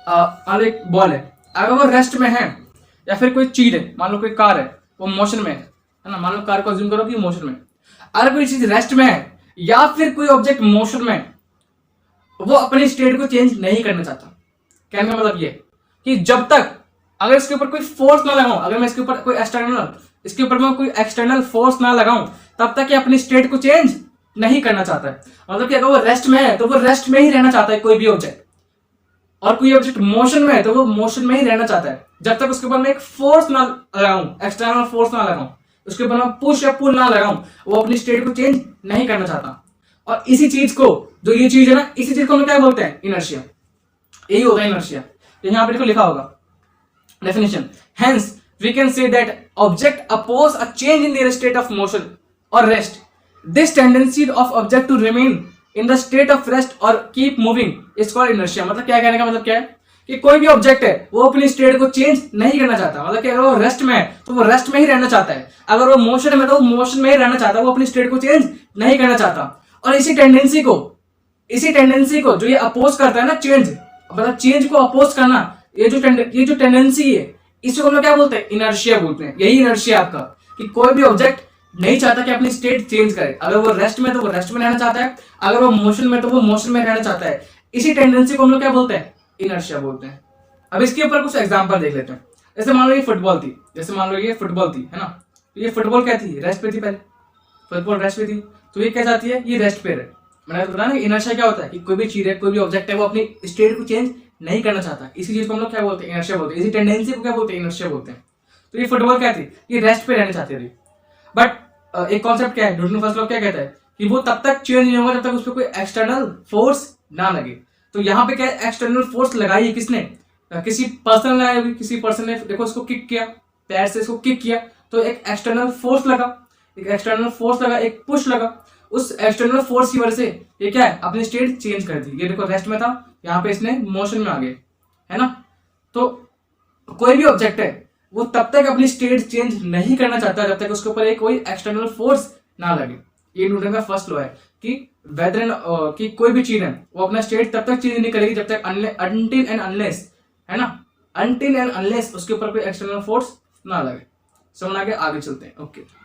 मान लो एक बॉल है, अगर वो रेस्ट में है, या फिर कोई चीज है, मान लो कोई कार है वो मोशन में है ना, मान लो कार को अज्यूम करो कि मोशन में, अगर कोई चीज रेस्ट में है या फिर कोई ऑब्जेक्ट मोशन में है, वो अपनी स्टेट को चेंज नहीं करना चाहता। कहने का मतलब ये कि जब तक अगर इसके ऊपर कोई फोर्स ना लगाऊं, अगर मैं इसके ऊपर कोई एक्सटर्नल फोर्स ना लगाऊं, तब तक ये अपनी स्टेट को चेंज नहीं करना चाहता है। मतलब कि अगर वो रेस्ट में है तो वो रेस्ट में ही रहना चाहता है कोई भी ऑब्जेक्ट, और कोई ऑब्जेक्ट मोशन में है तो वो मोशन में ही रहना चाहता है, जब तक उसके ऊपर मैं एक फोर्स ना लगाऊं, एक्सटर्नल फोर्स ना लगाऊं, उसके ऊपर मैं पुश या पुल ना लगाऊं, वो अपनी स्टेट को चेंज नहीं करना चाहता। और इसी चीज को, जो ये चीज है ना, इसी चीज को हम क्या बोलते हैं, इनर्शिया। यही होगा इनर्शिया। यहां पर देखो लिखा होगा definition, hence we can say that object oppose a change in their state of motion और rest, this tendency of object to remain in the state of rest और keep moving is called inertia. मतलब क्या कहने का मतलब क्या है कि कोई भी ऑब्जेक्ट है वो अपनी स्टेट को चेंज नहीं करना चाहता। मतलब कि अगर वो रेस्ट में है तो वो रेस्ट में ही रहना चाहता है, अगर वो मोशन में तो वो मोशन में ही रहना चाहता है, वो अपनी स्टेट को चेंज नहीं करना चाहता। और इसी टेंडेंसी को जो ये अपोज करता है ना, चेंज, मतलब चेंज को अपोज करना, ये जो टेंडेंसी है, इसको हम लोग क्या बोलते हैं, इनर्शिया बोलते हैं। यही इनर्शिया आपका, कि कोई भी ऑब्जेक्ट नहीं चाहता कि अपनी स्टेट चेंज करे। अगर वो रेस्ट में तो वो रेस्ट में रहना चाहता है, अगर वो मोशन में तो वो मोशन में रहना चाहता है। इसी टेंडेंसी को हम लोग क्या बोलते हैं, इनर्शिया बोलते हैं। अब इसके ऊपर कुछ एग्जांपल देख लेते हैं। जैसे मान लो ये फुटबॉल थी, है ना, ये फुटबॉल क्या थी, रेस्ट पे थी। पहले फुटबॉल रेस्ट पे थी, तो ये क्या चाहती है, ये रेस्ट पे है। मैंने बताया ना इनर्शिया क्या होता है, कि कोई भी चीज है, कोई भी ऑब्जेक्ट है, वो अपनी स्टेट को चेंज नहीं करना चाहता। इसी चीज को हम लोग क्या बोलते हैं, इनर्शिया बोलते हैं। इसी टेंडेंसी को क्या बोलते हैं, इनर्शिया बोलते हैं। तो ये फुटबॉल क्या थी, ये रेस्ट पे रहना चाहती थी। बट एक कॉन्सेप्ट क्या है, न्यूटन फर्स्ट लॉ क्या कहता है, कि वो तब तक चेंज नहीं होगा जब तक उस पर कोई एक्सटर्नल फोर्स ना लगे। तो यहाँ पे क्या एक्सटर्नल फोर्स लगाई है किसने, किसी पर्सन ने लगाई होगी। किसी पर्सन ने देखो इसको किक किया, पैर से इसको किक किया, तो एक एक्सटर्नल फोर्स लगा, एक पुश लगा। उस एक्सटर्नल फोर्स की वजह से ये क्या है, अपनी स्टेट चेंज कर दी। ये देखो रेस्ट में था, यहाँ पे इसने मोशन में आ गए, है ना। तो कोई भी ऑब्जेक्ट है वो तब तक अपनी स्टेट चेंज नहीं करना चाहता जब तक उसके ऊपर एक कोई एक्सटर्नल फोर्स ना लगे। ये न्यूटन का फर्स्ट लॉ है, कि वेदर कि कोई भी चीज है वो अपना स्टेट तब तक चेंज नहीं करेगी जब तक अनटिल एंड अनलेस, है ना, अनटिल एंड अनलेस उसके ऊपर कोई एक्सटर्नल फोर्स ना लगे। समझ आगे चलते हैं।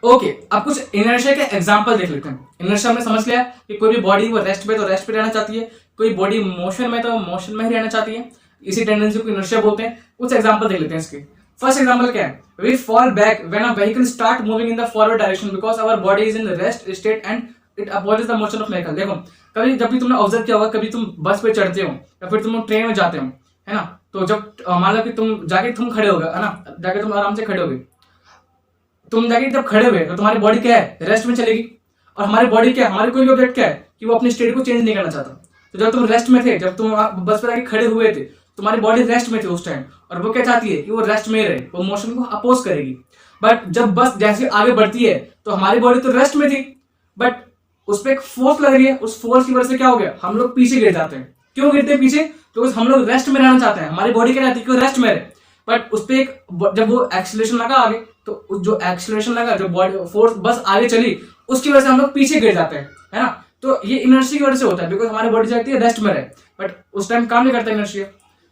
ओके अब कुछ इनर्शिया के एग्जांपल देख लेते हैं। इनर्शिया हमने समझ लिया कि कोई भी बॉडी वो रेस्ट पे तो रेस्ट पे रहना चाहती है, कोई बॉडी मोशन में तो मोशन में ही रहना चाहती है। इसी टेंडेंसी को इनर्शिया बोलते हैं। कुछ एग्जांपल देख लेते हैं इसके। फर्स्ट एग्जांपल क्या है, we fall back when a vehicle start moving in the forward direction because our body is in rest state and it opposes the motion of vehicle. देखो कभी जब भी तुमने ऑब्जर्व किया होगा, कभी तुम बस पे चढ़ते हो या फिर तुम ट्रेन में जाते हो, है ना, तो जब मान लो कि तुम खड़े हो गए, है ना, जाके तुम आराम से खड़े हो गए, तुम जाके जब खड़े हुए तो तुम्हारी बॉडी क्या है, रेस्ट में चलेगी। और हमारी बॉडी क्या है, हमारे कोई भी ऑब्जेक्ट क्या है कि वो अपनी स्टेट को चेंज नहीं करना चाहता। तो जब तुम रेस्ट में थे, जब तुम बस पर आके खड़े हुए थे, तुम्हारी बॉडी रेस्ट में थी उस टाइम, और वो क्या चाहती है कि वो रेस्ट में रहे, वो मोशन को अपोज करेगी। बट जब बस जैसे आगे बढ़ती है तो हमारी बॉडी तो रेस्ट में थी, बट उस पर एक फोर्स लग रही है। उस फोर्स की वजह से क्या हो गया, हम लोग पीछे गिर जाते हैं। क्यों गिरते हैं पीछे, तो हम लोग रेस्ट में रहना चाहते हैं। हमारी बॉडी क्या चाहती है कि रेस्ट में रहे, बट उस पर एक जब वो एक्सीलरेशन लगा आगे, तो जो एक्सीलरेशन लगा, जो बॉडी फोर्स बस आगे चली, उसकी वजह से हम लोग पीछे गिर जाते हैं, है ना। तो ये इनर्शिया की वजह से होता है, बिकॉज हमारी बॉडी चाहती है रेस्ट में रहे, बट उस टाइम काम नहीं करता इनर्शिया।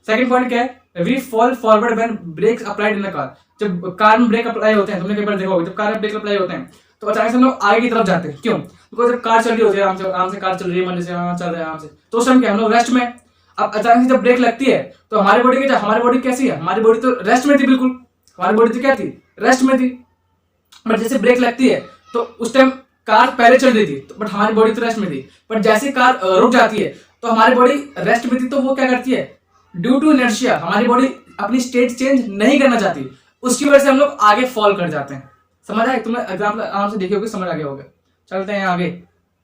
सेकंड पॉइंट क्या है, we fall forward when brakes applied in the car. जब कार में ब्रेक अप्लाई होते हैं, तुमने कई बार देखा होगा, जब कार में ब्रेक अप्लाई होते हैं तो अचानक से हम लोग आगे की तरफ जाते हैं। क्यों, बिकॉज जब कार चल रही होती है आराम से कार चल रही है, मन से चल रहा है आराम से, तो उस टाइम क्या हम लोग रेस्ट में। अब अचानक से जब ब्रेक लगती है तो हमारी बॉडी कैसी है, हमारी बॉडी तो रेस्ट में थी, बिल्कुल हमारी बॉडी तो क्या थी, रेस्ट में थी। बट जैसे ब्रेक लगती है तो उस टाइम कार पहले चल रही थी बट हमारी बॉडी तो रेस्ट में थी, बट जैसे कार रुक जाती है तो हमारी बॉडी रेस्ट में थी, तो वो क्या करती है, ड्यू टू इनर्शिया हमारी बॉडी अपनी स्टेट चेंज नहीं करना चाहती, उसकी वजह से हम लोग आगे फॉल कर जाते हैं। समझ आए? तुमने एग्जाम्पल आराम से देखी होगी, समझ आ गया होगा। चलते हैं आगे।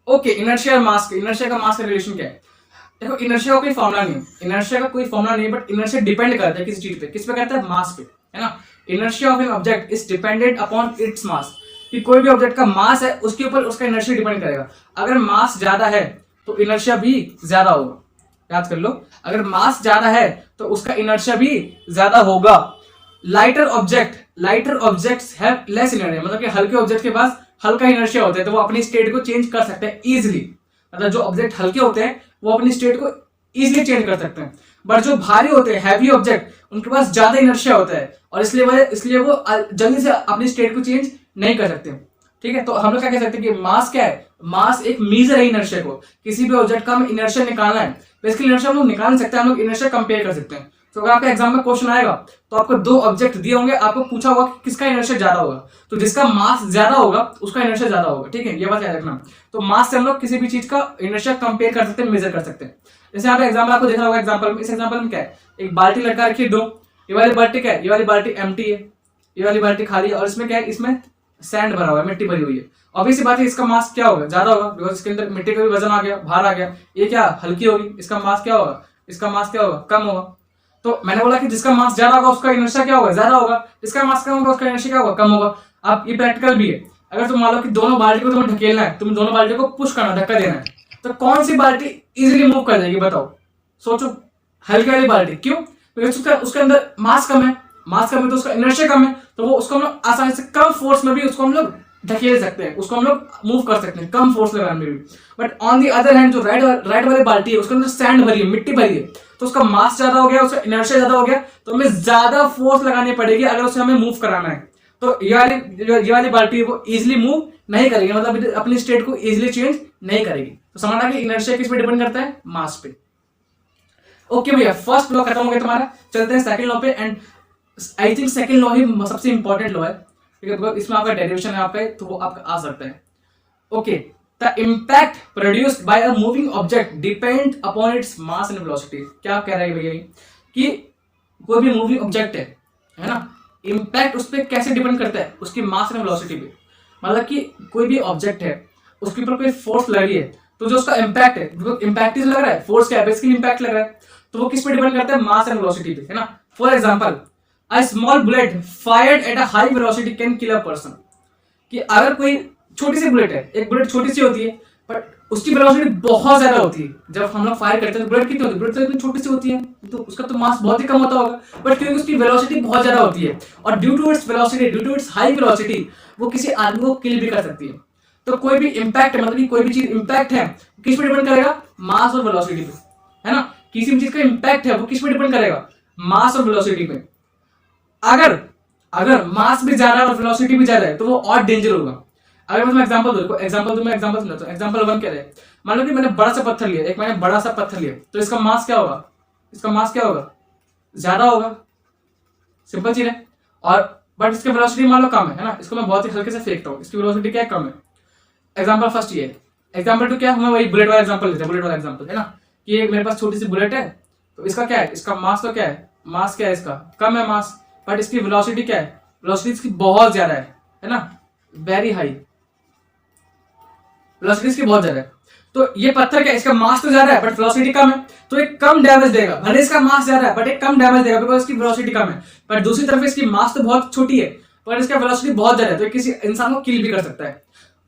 ओके, इनर्शिया और मास, इनर्शिया का मास का रिलेशन क्या है? देखो, इनर्शिया का कोई फॉर्मूला नहीं है, इनर्शिया का कोई फॉर्मूला नहीं है, बट इनर्शिया डिपेंड करता है किसी चीज पे। किस पे करता है? मास पे, है ना। Inertia of an object is dependent upon its mass, कि कोई भी ऑब्जेक्ट का मास है उसके ऊपर उसका इनर्शिया डिपेंड करेगा। अगर मास ज्यादा है तो इनर्शिया भी ज्यादा होगा, याद कर लो। अगर मास ज्यादा है तो उसका इनर्शिया भी ज्यादा होगा। Lighter objects have less inertia, मतलब कि हल्के ऑब्जेक्ट के पास हल्का इनर्शिया होता है, तो वो अपनी स्टेट को चेंज कर सकते हैं इजीली। मतलब जो ऑब्जेक्ट हल्के होते हैं वो अपनी स्टेट को इजीली चेंज कर सकते हैं, बट जो भारी होते हैं, हैवी ऑब्जेक्ट, उनके पास ज्यादा इनर्शिया होता है और इसलिए वो जल्दी से अपनी स्टेट को चेंज नहीं कर सकते। ठीक है, तो हम लोग क्या कह सकते हैं कि मास क्या है? मास एक मीजर है इनर्शिया को। किसी भी ऑब्जेक्ट का हमें इनर्शिया निकालना है, बेसिकली इनर्शिया हम लोग निकाल नहीं सकते, हम लोग इनर्शिया कंपेयर कर सकते हैं। तो अगर आपके एग्जाम में क्वेश्चन आएगा तो आपको दो ऑब्जेक्ट दिए होंगे, आपको पूछा होगा कि किसका इनर्शिया ज्यादा होगा, तो जिसका मास ज्यादा होगा उसका इनर्शिया ज्यादा होगा। ठीक है, ये बात याद रखना। तो मास से हम लोग किसी भी चीज का इनर्शिया कंपेयर कर सकते हैं, मेजर कर सकते हैं। जैसे यहाँ पे एग्जाम्पल आपको देखना होगा, एग्जाम्पल में, इस एग्जाम्पल में क्या है, एक बाल्टी लटका रखी है दो, ये वाली बाल्टी क्या है, ये वाली बाल्टी एम्प्टी है, ये वाली बाल्टी खाली है, और इसमें क्या है, इसमें सैंड भरा हुआ है, मिट्टी भरी हुई है। ऑब्वियसली बात है इसका मास क्या होगा? ज्यादा होगा, बिकॉज इसके अंदर मिट्टी का भी वजन आ गया, भार आ गया। ये क्या हल्की होगी, इसका मास क्या होगा? इसका मास क्या होगा? कम होगा। तो मैंने बोला कि जिसका मास ज्यादा होगा उसका इनर्शिया क्या होगा? ज्यादा होगा। जिसका मास कम होगा उसका इनर्शिया क्या होगा? कम होगा। अब ये प्रैक्टिकल भी है। अगर तुम मान लो कि दोनों बाल्टी को तुम्हें ढकेलना है, तुम दोनों बाल्टी को पुश करना, धक्का देना है, तो कौन सी बाल्टी इजीली मूव कर जाएगी? बताओ, सोचो। हल्की वाली बाल्टी। क्यों? बिकॉज उसके अंदर मास कम है, तो उसका इनर्शिया कम है, तो वो उसको हम लोग आसानी से कम फोर्स में भी उसको हम लोग ढकेल सकते हैं, उसको हम लोग मूव कर सकते हैं कम फोर्स लगाने में भी। But on the other hand जो राइट वाली बाल्टी है उसके अंदर सैंड भरी है, मिट्टी भरी है, तो उसका मास ज्यादा हो गया, उसका इनर्शिया ज्यादा हो गया, तो हमें ज्यादा फोर्स लगानी पड़ेगी अगर उसे हमें मूव कराना है। तो ये वाली बाल्टी है वो इजिली मूव नहीं करेगी, मतलब अपनी स्टेट को इजिली चेंज नहीं करेगी। तो समझना कि इनर्शिया किस पे डिपेंड करता है? मास पे। ओके भैया, फर्स्ट लॉ खत्म हो गया तुम्हारा। चलते हैं सेकंड लॉ पे, and I think second law ही सबसे इंपॉर्टेंट लॉ है, ठीक है, बिकॉज इसमें आपका डेरिवेशन है आपका, तो वो आपका आ सकता है। Okay, the impact produced by a moving object depend upon its mass and velocity. क्या कह रहा है भैया कि कोई भी मूविंग ऑब्जेक्ट है ना, इम्पैक्ट उस पर कैसे डिपेंड करता है? उसकी मास एंड वेलोसिटी पे। मतलब कि कोई भी ऑब्जेक्ट है, उसके ऊपर कोई फोर्स लग रही है, तो जो उसका इम्पैक्ट है, इम्पैक्ट लग रहा है, फोर्स क्या है, बेसिकली इम्पैक्ट लग रहा है, तो वो किस पे डिपेंड करता है? मास एंड वेलोसिटी पे, है ना। For example, a small bullet fired at a high velocity can kill a person. कि अगर कोई छोटी सी बुलेट है, एक बुलेट छोटी सी होती है बट उसकी वेलोसिटी बहुत ज्यादा होती है, जब हम लोग फायर करते हैं तो बुलेट कितनी होती है? बुलेट तो इतनी छोटी सी होती है, तो उसका तो मास बहुत ही कम होता होगा, बट क्योंकि उसकी वेलोसिटी बहुत ज्यादा होती है और due to its velocity, due to its high velocity, वो किसी आदमी को किल भी कर सकती है। तो कोई भी इंपैक्ट है, मतलब कि कोई भी चीज इंपैक्ट है, किस पे डिपेंड करेगा? मास और वेलोसिटी पे, है ना। किसी भी चीज का इंपैक्ट है वो किस पे डिपेंड करेगा? मास और वेलोसिटी पे। अगर मास भी ज्यादा है और वेलोसिटी भी ज्यादा है तो वो और डेंजर होगा। अगर मैं एग्जांपल दूं, एग्जांपल समझाता हूं। एग्जांपल 1 क्या है, मान लो कि मैंने बड़ा सा पत्थर लिया, मैंने बड़ा सा पत्थर लिया, तो इसका मास क्या होगा? ज्यादा होगा, सिंपल चीज है। और बट इसकी वेलोसिटी मान लो कम है ना, इसको मैं बहुत ही हल्के से फेंकता हूं, इसकी वेलोसिटी क्या है? कम है। एग्जांपल फर्स्ट ये है। एग्जांपल 2 क्या है, हमें वही बुलेट वाला एग्जांपल लेते हैं, बुलेट वाला एग्जांपल, है ना, कि मेरे पास छोटी सी बुलेट है, तो इसका क्या है? इसका मास तो क्या है? मास क्या है? इसका कम है मास, बट इसकी वेलोसिटी क्या है? वेलोसिटी इसकी बहुत ज्यादा है ना, वेरी हाई वेलोसिटी इसकी बहुत ज्यादा है। तो ये पत्थर क्या है? इसका मास तो ज्यादा है बट वेलोसिटी कम है, तो एक कम डैमेज देगा। भले इसका मास ज्यादा है बट एक कम डैमेज देगा बिकॉज इसकी वेलोसिटी कम है। पर दूसरी तरफ इसकी मास तो बहुत छोटी है पर इसका वेलोसिटी बहुत ज्यादा है, तो किसी इंसान को किल भी कर सकता है।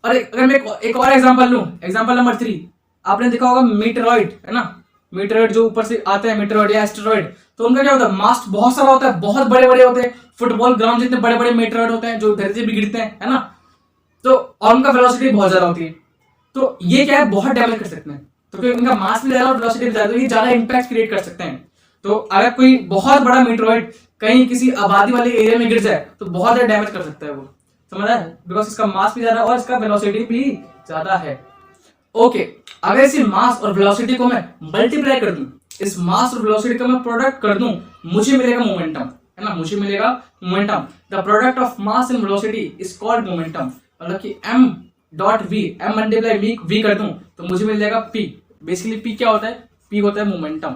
और अगर मैं एक और एग्जांपल लूं, एग्जांपल नंबर 3, आपने देखा होगा मीटेरॉइड, है ना, मीटेरॉइड जो ऊपर से आते हैं, मीटेरॉइड या एस्टेरॉइड, तो उनका क्या होता है? मास बहुत सारा होता है, बहुत बड़े बड़े होते हैं, फुटबॉल ग्राउंड जितने बड़े बड़े मीटेरॉइड होते हैं जो धरती पे गिरते हैं, है ना, तो और उनका वेलोसिटी बहुत ज्यादा होती है। तो ये क्या है? बहुत डैमेज कर सकते हैं, तो क्योंकि उनका मास भी ज्यादा और वेलोसिटी भी ज्यादा, तो ये ज्यादा इंपैक्ट क्रिएट कर सकते हैं। तो अगर कोई बहुत बड़ा मीटेरॉइड कहीं किसी आबादी वाले एरिया में गिर जाए तो बहुत ज्यादा डैमेज कर सकता है वो, समझ रहा है, बिकॉज इसका मास भी ज्यादा और इसका वेलोसिटी भी ज्यादा है। ओके, अगर इसी मास और वेलोसिटी को मैं मल्टीप्लाई कर दूं, इस मास और वेलोसिटी का मैं प्रोडक्ट कर दूं, मुझे मिलेगा मोमेंटम, है ना, मुझे मिलेगा momentum. The product of mass and velocity is called momentum. मतलब कि m dot V, m multiply V कर दूं तो मुझे मिल जाएगा p। बेसिकली p क्या होता है, p होता है मोमेंटम।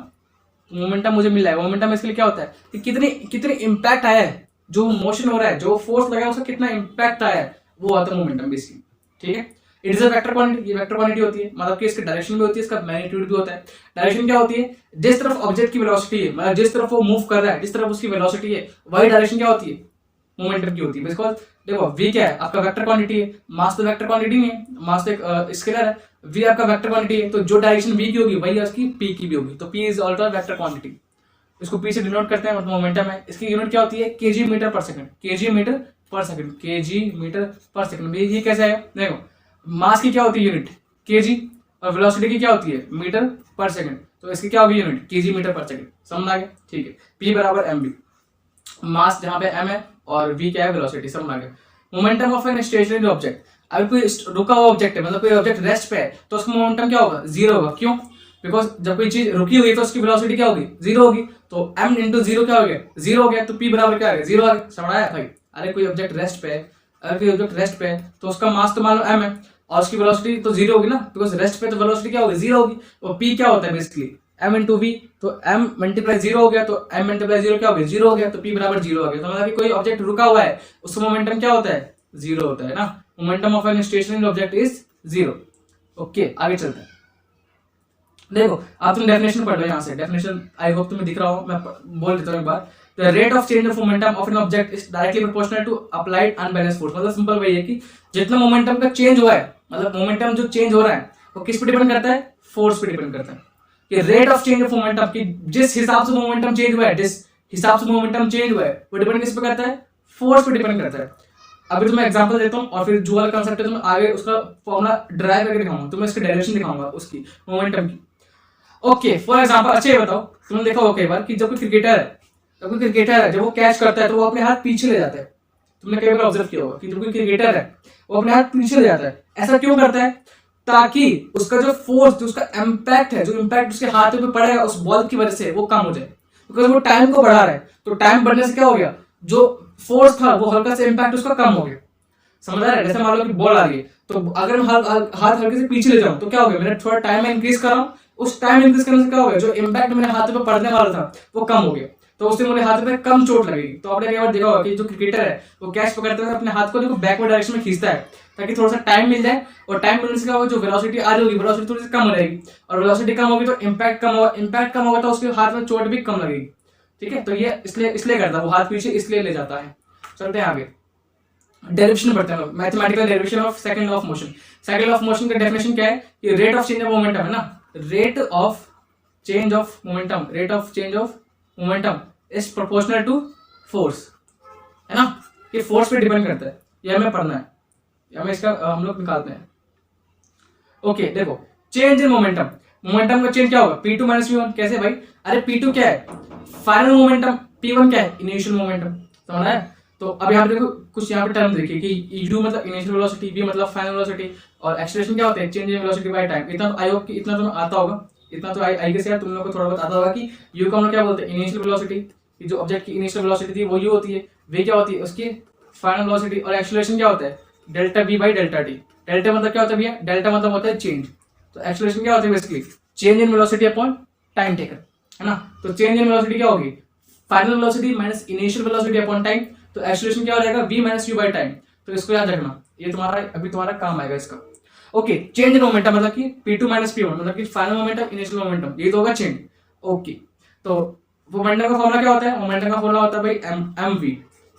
मोमेंटम मुझे मिल जाएगा। मोमेंटम बेसिकली क्या होता है कि कितनी कितनी इंपैक्ट आया है, जो मोशन हो रहा है, जो फोर्स लगा है उसका कितना इंपैक्ट आया है, वो आता है मोमेंटम बेसिकली। ठीक है, it is a vector quantity. ये वेक्टर क्वांटिटी होती है, मतलब कि इसकी डायरेक्शन भी होती है, इसका मैग्नीट्यूड भी होता है। डायरेक्शन क्या होती है, जिस तरफ ऑब्जेक्ट की वेलोसिटी है, मतलब जिस तरफ वो मूव कर रहा है, जिस तरफ उसकी वेलोसिटी है, वही डायरेक्शन क्या होती है, मोमेंटम की होती है। बिकॉज देखो v क्या है, आपका वेक्टर क्वांटिटी है, मास तो वेक्टर क्वांटिटी नहीं है, मास तो एक स्केलर है। v आपका वेक्टर क्वांटिटी है, तो जो डायरेक्शन v की होगी वही उसकी p की भी होगी। तो p is also vector quantity. इसको p से डिनोट करते हैं, मतलब मोमेंटम है। इसकी यूनिट क्या होती है, kg मीटर पर सेकंड। kg मीटर पर सेकंड, kg मीटर पर सेकंड। ये कैसे है, देखो मास की क्या होती है यूनिट kg, और वेलोसिटी की क्या होती है मीटर पर सेकंड। तो इसकी क्या होगी यूनिट, kg मीटर पर सेकंड। समझ आ गया, ठीक है। p बराबर mv, मास जहां पे m है और v क्या है, वेलोसिटी। समझ आ गया। Momentum of an stationary object, अगर कोई रुका हुआ ऑब्जेक्ट है, मतलब कोई ऑब्जेक्ट रेस्ट पे है, तो उसका मोमेंटम क्या होगा, जीरो होगा। क्यों, बिकॉज जब कोई चीज रुकी हुई है तो उसकी वेलोसिटी क्या होगी, जीरो होगी। तो m इंटू जीरो क्या हो गया, जीरो हो गया। तो p बराबर क्या आ गया, जीरो आ गया। समझ आया भाई। अरे कोई ऑब्जेक्ट रेस्ट पे है, अगर कोई ऑब्जेक्ट रेस्ट पे है तो उसका मास तो मान लो m है और उसकी वेलोसिटी तो जीरो होगी ना, बिकॉज रेस्ट पे तो वेलोसिटी क्या होगी, जीरो होगी। और p क्या होता है बेसिकली m इंटू वी, तो m मल्टीप्लाई जीरो हो गया, तो m मल्टीप्लाई जीरो क्या हो गया, जीरो हो गया। तो p बराबर जीरो आ गया। तो मतलब कि कोई ऑब्जेक्ट रुका हुआ है उसका मोमेंटम क्या होता है, जीरो होता है ना। Momentum of an stationary object is zero. Okay, आगे चलते हैं। देखो आप तुम डेफिनेशन पढ़ लो यहाँ से। डेफिनेशन आई होप तुम्हें दिख रहा हो, मैं बोल देता हूँ एक बार। The rate of change of momentum of an object is directly proportional to applied unbalance force. मतलब सिंपल वही है कि जितना मोमेंटम का चेंज हुआ है, मतलब मोमेंटम जो चेंज हो रहा है वो किस पे डिपेंड करता है, फोर्स पे डिपेंड करता है। कि rate of change of momentum की जिस हिसाब से मोमेंटम चेंज हुआ है, जिस हिसाब से मोमेंटम चेंज हुआ है, वो डिपेंड किस पे करता है, फोर्स पे डिपेंड करता है। अभी तुम्हें एग्जांपल देता हूं और फिर जो वाला कांसेप्ट है तुम्हें आगे उसका फॉर्मूला ड्राइव करके दिखाऊंगा, तुम्हें इसकी डायरेक्शन दिखाऊंगा उसकी मोमेंटम की। ओके, फॉर एग्जांपल अच्छा ये बताओ, तुमने देखा होगा कई बार कि जब कोई क्रिकेटर है, जब वो कैच करता है तो वो अपने हाथ पीछे ले जाता है। तुमने कई बार ऑब्जर्व किया होगा कि जब कोई क्रिकेटर है वो अपने हाथ पीछे ले जाता है। ऐसा क्यों करता है, ताकि उसका जो फोर्स, जो उसका इम्पैक्ट है, जो इम्पैक्ट उसके हाथों पे पड़ेगा उस बॉल की वजह से, वो कम हो जाए। बिकॉज वो टाइम को बढ़ा रहा है, तो टाइम बढ़ने से क्या हो गया, जो फोर्स था वो हल्का से इम्पैक्ट उसका कम हो गया। समझ आ रहा है। जैसे मान लो कि बॉल आ रही है, तो अगर मैं हाथ हल्के से पीछे ले जाऊं तो क्या हो गया, मैंने थोड़ा टाइम में इंक्रीज कर रहा हूं। उस टाइम इंक्रीज करने से क्या हो गया, जो इम्पैक्ट मेरे हाथ पे पड़ने वाला था वो कम हो गया, तो उससे मेरे हाथ पे कम चोट लगेगी। तो आपने कई बार देखा होगा कि जो क्रिकेटर है वो कैच पकड़ते हुए अपने हाथ को देखो बैकवर्ड डायरेक्शन में खींचता है, ताकि थोड़ा सा टाइम मिल जाए। और टाइम मिलने से क्या होगा, जो वेलोसिटी आ रही होगी वेलोसिटी थोड़ी सी कम हो जाएगी, और वेलोसिटी कम होगी तो इम्पैक्ट कम होगा। इम्पैक्ट कम होगा तो उसके हाथ में चोट भी कम लगेगी। ठीक है, तो ये इसलिए करता है वो, हाथ पीछे इसलिए ले जाता है। चलते हैं आगे, डेरिवेशन पढ़ते हैं। Mathematical derivation of second law of motion. Second law of motion का डेफिनेशन क्या है, कि rate of change of momentum है ना, rate of change of momentum, rate of change of momentum is proportional to force, है ना। ये force पे डिपेंड करता है, ये हमें पढ़ना है, हमें इसका हम लोग निकालते हैं। ओके देखो, चेंज इन मोमेंटम, मोमेंटम का चेंज क्या होगा, p2 माइनस p1। कैसे भाई, अरे p2 क्या है, फाइनल मोमेंटम, p1 क्या है, इनिशियल मोमेंटम। समझ आया। तो अब यहाँ पे देखो कुछ यहाँ पे टर्म देखिए कि u मतलब इनिशियल वेलोसिटी, v मतलब फाइनल वेलोसिटी, और एक्सीलरेशन क्या होता है, change in velocity by time. इतना आई होप कि इतना तुम्हें आता होगा, इतना तो आई गेस यार तुम लोग को थोड़ा बहुत आता होगा कि u का हम लोग क्या बोलते हैं, इनिशियल वेलोसिटी। जो ऑब्जेक्ट की इनिशियल वेलोसिटी थी वो u होती है, v क्या होती है उसकी फाइनल वेलोसिटी, और एक्सीलरेशन क्या होता है, delta v by delta t। Delta मतलब क्या होता है भैया, डेल्टा मतलब होता है चेंज, तो एक्सीलरेशन क्या होता है basically change in velocity upon time taken, है ना। तो चेंज इन वेलोसिटी क्या होगी, final velocity minus initial velocity upon time. तो एक्सीलरेशन क्या हो जाएगा, v minus u by time. तो इसको याद रखना, ये तुम्हारा अभी तुम्हारा काम आएगा इसका। ओके, चेंज इन मोमेंटम मतलब कि p2 माइनस p1, मतलब कि फाइनल मोमेंटम इनिशियल मोमेंटम, ये तो होगा चेंज। ओके, तो मोमेंटम का फॉर्मूला क्या होता है, मोमेंटम का फॉर्मूला होता है भाई mv,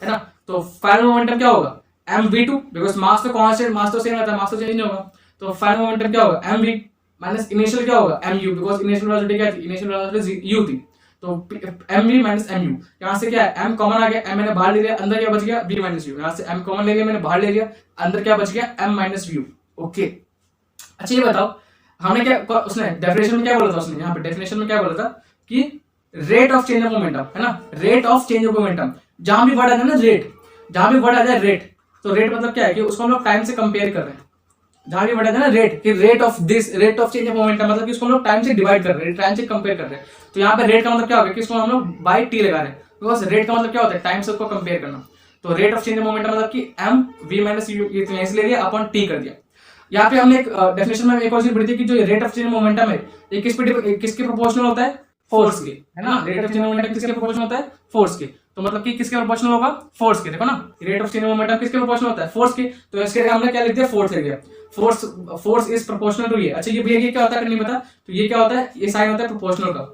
है ना। तो फाइनल मोमेंटम क्या होगा, mv2, बिकॉज मास तो कांस्टेंट, मास तो सेम रहता है, मास तो चेंज नहीं होगा। तो फाइनल मोमेंटम क्या होगा, mv माइनस इनिशियल क्या होगा, mu, बिकॉज इनिशियल वेलोसिटी क्या थी, इनिशियल वेलोसिटी u थी। तो mv माइनस mu, यहाँ से क्या है, m कॉमन आ गया, m मैंने बाहर ले लिया, अंदर क्या बच गया, v माइनस u। यहाँ से m कॉमन ले लिया मैंने, बाहर ले लिया, अंदर क्या बच गया, m माइनस v। ओके, अच्छा ये बताओ हमने क्या, उसने डेफिनेशन में क्या बोला था, उसने यहाँ पे डेफिनेशन में क्या बोला था कि rate of change of momentum, है ना, rate of change of momentum. जहां भी वर्ड आ जाए ना रेट, जहां भी वर्ड आ जाए रेट, तो रेट मतलब क्या है कि उसको हम लोग टाइम से कंपेयर कर रहे हैं। जहां भी वर्ड आ जाए ना रेट, कि rate of this, rate of change of momentum, मतलब कि उसको हम लोग टाइम से डिवाइड कर रहे हैं, टाइम से कंपेयर कर रहे हैं। तो यहाँ पे रेट का मतलब क्या होगा कि इसको हम लोग बाई टी लगा रहे हैं, बिकॉज रेट का मतलब क्या होता है, टाइम से उसको कंपेयर करना। तो rate of change in momentum मतलब कि एम वी माइनस यू ये तो यहीं से ले लिया अपन टी कर दिया। यहाँ पे हमने एक डेफिनेशन में एक और चीज पढ़ी थी कि जो rate of change in momentum है ये किसके प्रोपोर्शनल होता है, फोर्स के, है ना। Rate of change in momentum किसके प्रोपोर्शनल होता है, फोर्स के। तो मतलब कि किसके प्रोपोर्शनल होगा, फोर्स के। देखो ना rate of change in momentum किसके प्रोपोर्शनल होता है, फोर्स के। तो इसके हमने क्या लिख दिया, फोर्स लिख दिया। फोर्स इज प्रोपोर्शनल टू ये। अच्छा ये भैया ये क्या होता है नहीं पता, तो ये क्या होता है, ये साइन होता है प्रोपोर्शनल का,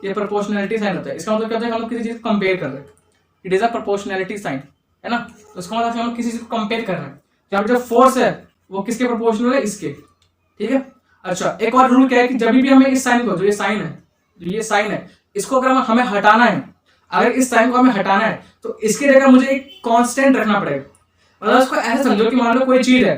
ये प्रोपोर्शनैलिटी साइन होता है। इसका मतलब क्या होता है, हम लोग किसी चीज को कंपेयर कर रहे हैं, it is a proportionality sign, है ना। तो इसका मतलब हम लोग किसी चीज को कंपेयर कर रहे हैं, जहाँ पे जो फोर्स है वो किसके प्रोपोर्शनल है, इसके, ठीक है। अच्छा एक और रूल क्या है कि जब भी हमें इस साइन को, जो ये साइन है, जो ये साइन है, इसको अगर हमें हटाना है, अगर इस साइन को हमें हटाना है तो इसकी जगह मुझे एक कांस्टेंट रखना पड़ेगा। मतलब इसको ऐसे समझो कि मान लो कोई चीज है,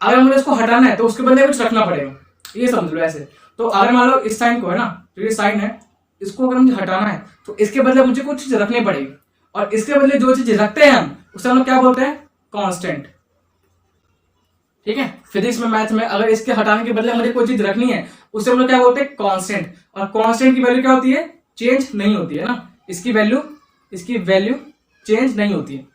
अगर मुझे इसको हटाना है तो उसके बदले कुछ रखना पड़ेगा, ये समझ लो ऐसे। तो अगर मान लो इस साइन को, है ना, तो ये साइन है, इसको अगर मुझे हटाना है तो इसके बदले मुझे कुछ चीज रखनी पड़ेगी, और इसके बदले जो चीज रखते हैं हम उसे हम लोग क्या बोलते हैं, कांस्टेंट, ठीक है। फिजिक्स में, मैथ में अगर इसके हटाने के बदले मुझे कोई चीज रखनी है उसे हम लोग क्या बोलते हैं, कांस्टेंट। और कांस्टेंट की वैल्यू क्या होती है, चेंज नहीं होती है ना, इसकी वैल्यू चेंज नहीं होती है।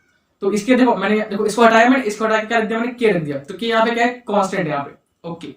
तो इसके देखो मैंने, देखो इसको हटाया, मैंने इसको हटा के क्या रख दिया, मैंने के रख दिया, तो के यहाँ पे क्या है, कांस्टेंट यहाँ पे, ओके।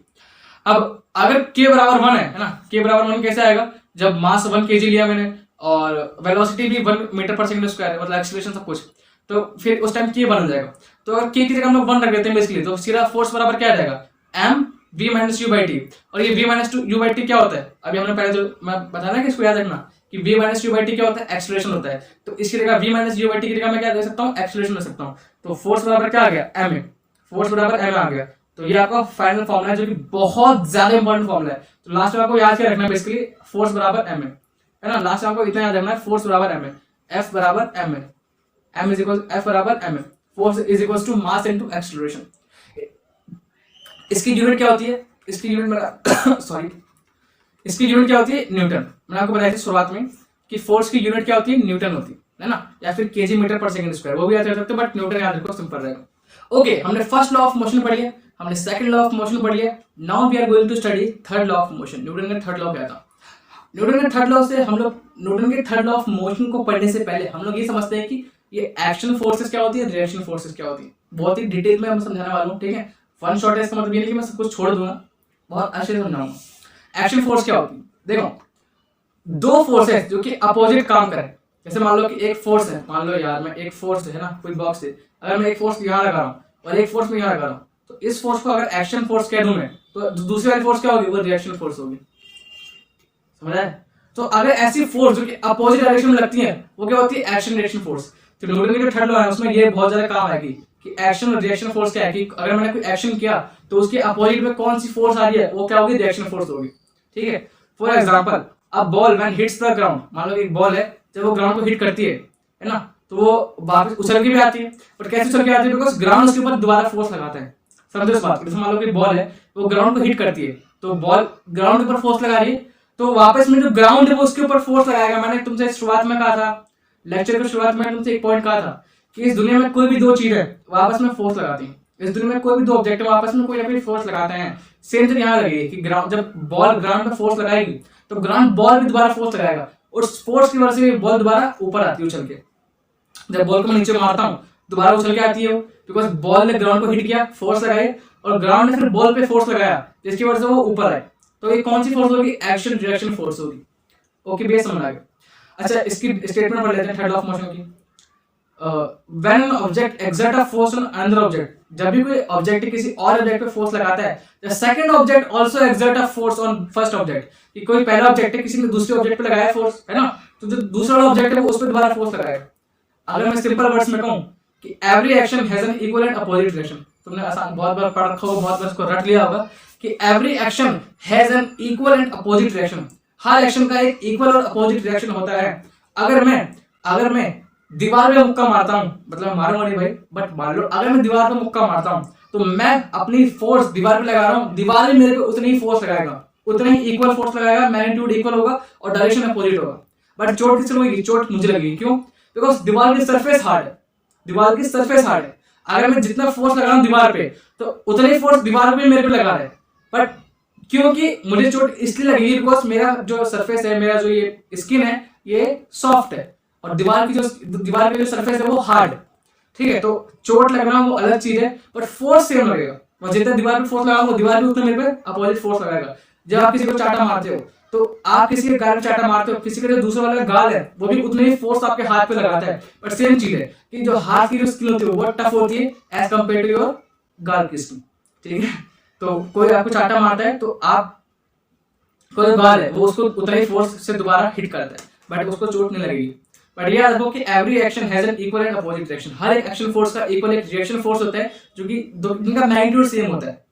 अब अगर के बराबर 1 है ना, के बराबर 1 कैसे आएगा, जब मास 1 kg लिया मैंने और वेलोसिटी भी 1 मीटर पर सेकंड स्क्वायर है, मतलब एक्सीलरेशन सब कुछ, तो फिर उस टाइम के बन जाएगा। तो अगर के की जगह हम लोग 1 रख देते हैं बेसिकली, तो सीधा फोर्स बराबर क्या आ जाएगा, M V minus U by T. और ये V minus U by T क्या होता है, अभी हमने पहले जो मैं बताया ना कि इसको याद रखना कि V minus U by T क्या होता है, एक्सीलरेशन होता है। तो इसकी जगह V minus U by T की जगह मैं क्या दे सकता हूँ, एक्सीलरेशन ले सकता हूँ। तो फोर्स बराबर क्या आ गया, एम ए, फोर्स बराबर एम आ गया। तो ये आपका फाइनल फॉर्मूला है जो कि बहुत ज्यादा इंपॉर्टेंट फॉर्मूला है। तो लास्ट में आपको याद क्या रखना है, बेसिकली फोर्स बराबर एम है ना, लास्ट में आपको इतना याद रखना है, फोर्स बराबर एम है, एफ बराबर एम है, एम इज इक्वल एफ बराबर एम है, force is equal to mass into acceleration. इसकी यूनिट क्या होती है, इसकी यूनिट मेरा सॉरी इसकी यूनिट क्या होती है, न्यूटन। मैंने आपको बताया था शुरुआत में कि फोर्स की यूनिट क्या होती है, न्यूटन होती है ना, या फिर केजी मीटर पर सेकंड स्क्वायर, वो भी याद रख सकते हो, बट न्यूटन याद रखो, सिंपल रहेगा। ओके, हमने फर्स्ट लॉ ऑफ मोशन पढ़ी है, हमने सेकंड लॉ ऑफ मोशन पढ़ी है, now we are going to study third law of motion. Newton का थर्ड लॉ क्या था, न्यूटन के थर्ड लॉ से हम लोग, न्यूटन के थर्ड लॉ ऑफ मोशन को पढ़ने से पहले हम लोग ये समझते हैं कि ये एक्शन फोर्सेस क्या होती है, रिएक्शन फोर्सेस क्या होती है। बहुत ही डिटेल में हम समझाने वाला हूँ, ठीक है। वन शॉट है, इसका मतलब ये नहीं कि मैं सब कुछ छोड़ दूंगा, बहुत अच्छे से समझाऊंगा। एक्शन फोर्स क्या होती है, देखो दो फोर्सेस जो कि अपोजिट काम करें। जैसे मान लो कि एक फोर्स है, मान लो यार मैं एक फोर्स है ना, कोई बॉक्स है, अगर मैं एक फोर्स यहाँ लगा रहा हूँ और एक फोर्स में यहाँ लगा रहा हूँ, तो इस फोर्स को अगर एक्शन फोर्स कह दूं मैं, तो दूसरी वाली फोर्स क्या होगी, वो रिएक्शन फोर्स होगी, समझ आया। तो अगर ऐसी फोर्स जो कि अपोजिट डायरेक्शन में लगती है वो क्या होती है, एक्शन रिएक्शन फोर्स। तो न्यूटन की जो थर्ड लॉ है उसमें ये बहुत ज्यादा काम आएगी कि एक्शन और रिएक्शन फोर्स क्या है, कि अगर मैंने कोई एक्शन किया तो उसके अपोजिट में कौन सी फोर्स आ रही है, वो क्या होगी, रिएक्शन फोर्स होगी, ठीक है। फॉर एग्जांपल, अब ball when hits the ground, मान लो एक बॉल है, जब वो ग्राउंड को हिट करती है ना, तो वो वापस उछल के भी आती है। और कैसे उछल के आती है, बिकॉज ग्राउंड उसके ऊपर दोबारा फोर्स लगाता है, समझो इस बात। जैसे मान लो कि बॉल है, वो ग्राउंड को हिट करती है, तो बॉल ग्राउंड के ऊपर फोर्स लगा रही है, तो वापस में जो ग्राउंड है वो उसके ऊपर फोर्स लगाएगा। मैंने तुमसे शुरुआत में कहा था, लेक्चर की शुरुआत में तुमसे एक पॉइंट कहा था कि इस दुनिया में कोई भी दो चीज है वापस में फोर्स लगाती है, इस दुनिया में कोई भी दो ऑब्जेक्ट है आपस में कोई ना कोई फोर्स लगाते हैं। सेम चीज यहाँ लगेगी कि ग्राउंड, जब बॉल ग्राउंड में फोर्स लगाएगी तो ग्राउंड बॉल भी दोबारा फोर्स लगाएगा, और उस फोर्स की वजह से बॉल दोबारा ऊपर आती है उछल के। जब बॉल को मैं नीचे मारता हूँ दोबारा उछल के आती है वो, बिकॉज बॉल ने ग्राउंड को हिट किया, फोर्स लगाई, और ग्राउंड ने फिर बॉल पे फोर्स लगाया, जिसकी वजह से वो ऊपर आए। तो ये कौन सी फोर्स होगी, एक्शन रिएक्शन फोर्स होगी। ओके बेस समझ आ गया। अच्छा इसकी स्टेटमेंट पढ़ लेते हैं थर्ड लॉ ऑफ मोशन की। When an object exert a force on another object, जब भी कोई ऑब्जेक्ट किसी और ऑब्जेक्ट पे फोर्स लगाता है, the second object also exert a force on first object, कि कोई पहला ऑब्जेक्ट है, किसी ने दूसरे ऑब्जेक्ट पे लगाया फोर्स, है ना, तो जो दूसरा ऑब्जेक्ट है वो उस पे दोबारा फोर्स लगाएगा। अगर मैं सिंपल वर्ड्स में कहूं कि every action has an equal and opposite reaction, तुमने आसान बहुत बार पढ़ रखा होगा, बहुत बार इसको रट लिया होगा कि every action has an equal and opposite reaction. Her action का एक इक्वल और अपोजिट रिएक्शन होता है। अगर मैं दीवार पे मुक्का मारता हूं, मतलब मारूंगा नहीं भाई, बट मान लो अगर मैं दीवार पे मुक्का मारता हूं तो मैं अपनी फोर्स दीवार पे लगा रहा हूं, दीवार भी मेरे पे उतनी ही फोर्स लगाएगा, उतना ही इक्वल फोर्स लगाएगा, मैग्नीट्यूड इक्वल होगा और डायरेक्शन अपोजिट होगा। बट चोट किससे लगेगी, चोट मुझे लगेगी, क्यों, बिकॉज दीवार की सरफेस हार्ड है, दीवार की सरफेस हार्ड है। अगर मैं जितना फोर्स लगा रहा हूं दीवार पे, तो उतना ही फोर्स दीवार पे मेरे पे लगा रहा है, बट क्योंकि मुझे चोट इसलिए लगेगी बिकॉज मेरा जो सरफेस है, मेरा जो ये स्किन है, ये सॉफ्ट है, और दीवार की जो सरफेस है वो हार्ड। ठीक है, तो चोट लगना वो अलग चीज है, बट फोर्स सेम लगेगा। और जितना दीवार पे फोर्स लगाओ, दीवार भी उतना मेरे पे अपोजिट फोर्स लगाएगा। जब आप किसी को चाटा मारते हो तो आप किसी के गाल पे चाटा मारते हो, किसी के जो दूसरा वाला गाल है वो भी उतने ही फोर्स आपके हाथ पे लगाता है। बट सेम चीज है कि जो हाथ की जो स्किल होती है वो टफ होती है एज कम्पेयर टू योर गाल की स्किल। ठीक है, तो कोई आपको चाटा मारता है तो आप कोई गाल है वो उसको उतना ही फोर्स से दोबारा हिट करता है, बट उसको चोट नहीं लगेगी। बट ये याद रखो कि every action has an equal and opposite reaction. हर एक एक्शन फोर्स का इक्वल एक रिएक्शन फोर्स होता है जो कि इनका मैग्नीट्यूड सेम होता है।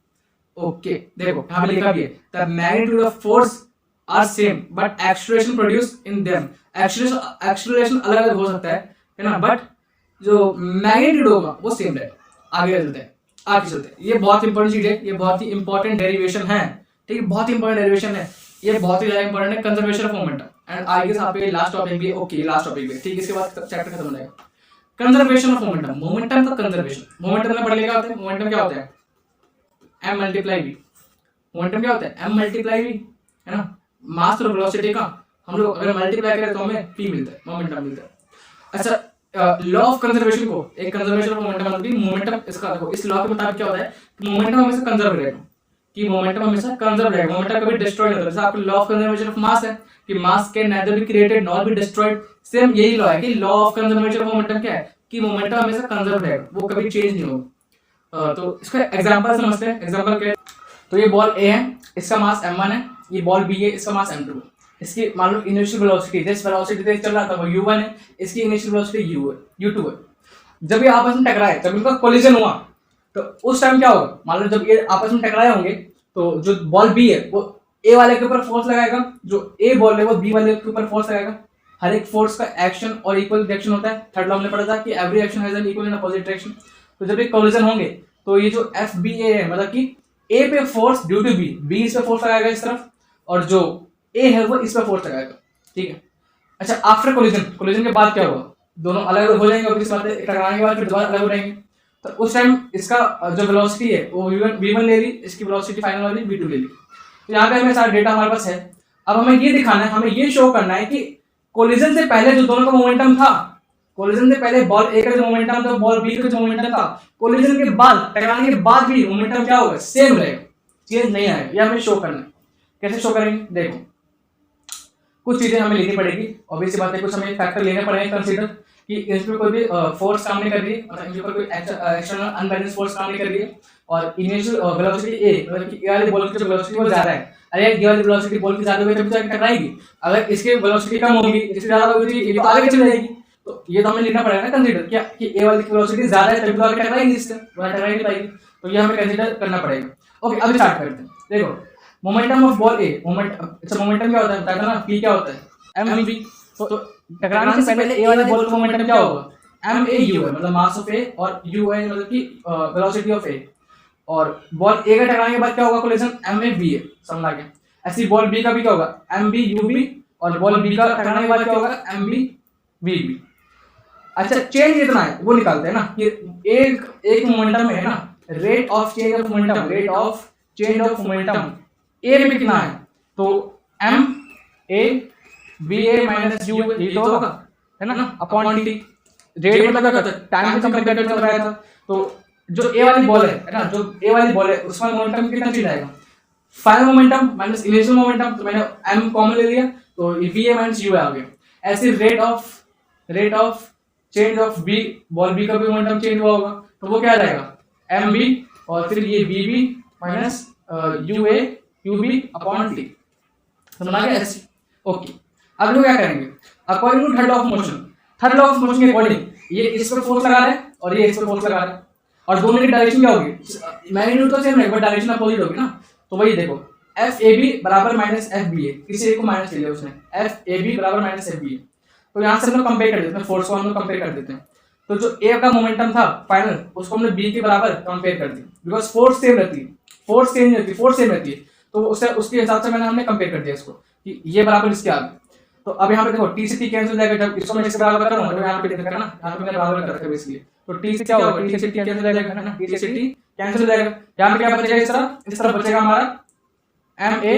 ओके, देखो यहाँ पे लिखा भी है the magnitude of force are same but acceleration produce in them. Acceleration अलग अलग हो सकता है ना, बट जो मैग्नीट्यूड होगा वो सेम रहेगा। आगे चलते हैं, आगे चलते हैं। ये बहुत इंपॉर्टेंट चीज है, ये बहुत ही इंपॉर्टेंट डेरिवेशन है। ठीक है, बहुत ही इंपॉर्टेंट डेरिवेशन है, ये बहुत ही ज्यादा इंपॉर्टेंट है, conservation of momentum. And I guess आप ये लास्ट टॉपिक भी ओके, लास्ट टॉपिक भी ठीक है, इसके बाद चैप्टर खत्म हो जाएगा। कंजर्वेशन ऑफ मोमेंटम, मोमेंटम का कंजर्वेशन। मोमेंटम में पढ़ लेगा होता है, मोमेंटम क्या होता है m मल्टीप्लाई v। मोमेंटम क्या होता है m मल्टीप्लाई v, है ना। मास और वेलोसिटी का हम लोग अगर मल्टीप्लाई करें तो हमें p मिलता है, मोमेंटम मिलता है। अच्छा, लॉ ऑफ कंजर्वेशन को, एक कंजर्वेशन ऑफ मोमेंटम मतलब कि मोमेंटम, इसका देखो इस लॉ के मुताबिक क्या होता है कि मोमेंटम हमेशा कंजर्व रहेगा, कि मोमेंटम हमेशा कंजर्व रहेगा, मोमेंटम कभी डिस्ट्रॉय नहीं होता। जैसे आपको law of conservation of mass है कि मास can nether be created nor be destroyed, same यही लॉ है कि law of conservation of momentum क्या है कि मोमेंटम हमेशा कंजर्व रहेगा, वो कभी चेंज नहीं होगा। तो इसका एग्जांपल समझते हैं। एग्जांपल क्या है, तो ये बॉल ए है, इसका मास m1 है, ये बॉल बी है, इसका मास m2 है। इसकी मान लो इनिशियल वेलोसिटी, जिस वेलोसिटी से चल रहा था वो u1 है, इसकी इनिशियल वेलोसिटी u2 है। जब ये आपस में टकराए, जब इनका कोलिजन हुआ तो उस टाइम क्या होगा, मान लो जब ये आपस में टकराए होंगे तो जो बॉल बी है वो ए वाले के ऊपर फोर्स लगाएगा, जो ए बॉल है वो बी वाले के ऊपर फोर्स लगाएगा। हर एक फोर्स का एक्शन और इक्वल रिएक्शन होता है। थर्ड लॉ में पढ़ा था कि every action has an equal and opposite reaction. तो जब ये कोलिजन होंगे तो ये जो एफ बी ए है, मतलब कि ए पे force due to B, B इस पे फोर्स लगाएगा इस तरफ, और जो ए है वो इस पे फोर्स लगाएगा। ठीक है, अच्छा आफ्टर कोलिजन, कोलिजन के बाद क्या होगा, दोनों अलग अलग हो जाएंगे और किस बात है टकराने के बाद फिर दोबारा अलग हो जाएंगे। तो उस टाइम इसका जो वेलोसिटी है वो v1 ले ली, इसकी वेलोसिटी फाइनल वाली v2 ले ली। तो यहाँ पे हमें सारा डेटा हमारे पास है। अब हमें ये दिखाना है, हमें ये शो करना है कि कोलिजन से पहले जो दोनों का मोमेंटम था, कोलिजन से पहले बॉल ए का जो मोमेंटम था, बॉल बी का जो मोमेंटम था, कोलिजन के बाद, टकराने के बाद भी मोमेंटम क्या होगा, सेम रहेगा, चेंज नहीं आएगा। ये हमें शो करना है। कैसे शो करेंगे, देखो कुछ चीजें हमें लेनी पड़ेगी, ऑब्वियस बात है, कुछ हमें फैक्टर लेने पड़ेंगे कंसीडर कि इसमें कोई भी फोर्स काम नहीं कर रही है, मतलब इनके ऊपर कोई एक्सटर्नल अनबैलेंस फोर्स काम नहीं कर रही है, और इनिशियल वेलोसिटी ए, मतलब कि ए वाली बॉल की जो वेलोसिटी वो ज्यादा है। अरे ये वाली वेलोसिटी बॉल की ज्यादा होगी तभी तो टकराएगी, अगर इसकी वेलोसिटी कम होगी, इसकी ज्यादा होगी तो ये तो आगे चली जाएगी। तो ये तो हमें लेना पड़ेगा ना कंसीडर क्या कि ए वाली की वेलोसिटी ज्यादा है तभी तो आगे टकराएगी, इससे वहां टकरा नहीं पाएगी। तो ये हमें कंसीडर करना पड़ेगा। ओके, अब स्टार्ट करते हैं। देखो momentum of ball A, momentum क्या होता है बताया था ना, पी क्या होता है mv। तो टकराने से पहले ए वाली बॉल का मोमेंटम क्या होगा, ma u है, मतलब मास ऑफ ए, और u है मतलब कि वेलोसिटी ऑफ ए, और बॉल ए का टकराने के बाद क्या होगा कोलिजन ma b है, समझ आ गया। ऐसी बॉल बी का भी क्या होगा mb ub, और बॉल बी का टकराने के बाद क्या होगा mb vb। अच्छा चेंज इतना है वो निकालते हैं ना, ये एक मोमेंटम में है ना, rate of change of momentum, rate of change of momentum A में कितना है, तो m a va minus u ये तो होगा, है ना, अपॉन टी। रेट मतलब क्या होता है, टाइम से कंपेयर करके बताया था। तो जो ए वाली बॉल है ना, जो ए वाली बॉल है उसका मोमेंटम कितना चेंज आएगा, final momentum minus initial momentum. तो मैंने m कॉमन ले लिया तो va माइनस u आ गया। ऐसे rate of change of b, ball b का भी मोमेंटम चेंज हुआ होगा तो वो क्या आ जाएगा mb, और फिर ये vb minus ua ub upon T. समझ आ गया ऐसे। ओके, अब लोग क्या करेंगे, according to third law of motion, third law of motion के अकॉर्डिंग ये इस पर फोर्स लगा रहे हैं और ये इस पर फोर्स लगा रहे हैं, और दोनों की डायरेक्शन क्या होगी, मैग्नीट्यूड तो सेम रहेगा बट डायरेक्शन अपोजिट होगी ना। तो वही देखो एफ ए बी बराबर माइनस एफ बी ए, किसी एक को माइनस ले लिया उसने, एफ ए बी बराबर माइनस एफ बी ए। तो यहाँ से हम लोग कंपेयर कर देते हैं, फोर्स को हम लोग कंपेयर कर देते हैं। तो जो ए का मोमेंटम था फाइनल उसको हमने बी के बराबर कंपेयर कर दिया, बिकॉज फोर्स सेम रहती है, फोर्स चेंज रहती है, फोर्स सेम रहती है। तो उसके हिसाब से हमने कंपेयर कर दिया इसको कि ये बराबर इसके आगे। तो अब यहाँ पे देखो टी से टी कैंसिल हो जाएगा, जब इसको मैं इससे बराबर करूंगा तो यहाँ पे देखा ना, यहाँ पे मैंने बराबर कर रखा है इसलिए। तो टी से क्या होगा, टी से टी कैंसिल हो जाएगा ना, टी से टी कैंसिल हो जाएगा। यहाँ पे क्या बचेगा, इस तरफ बचेगा हमारा M A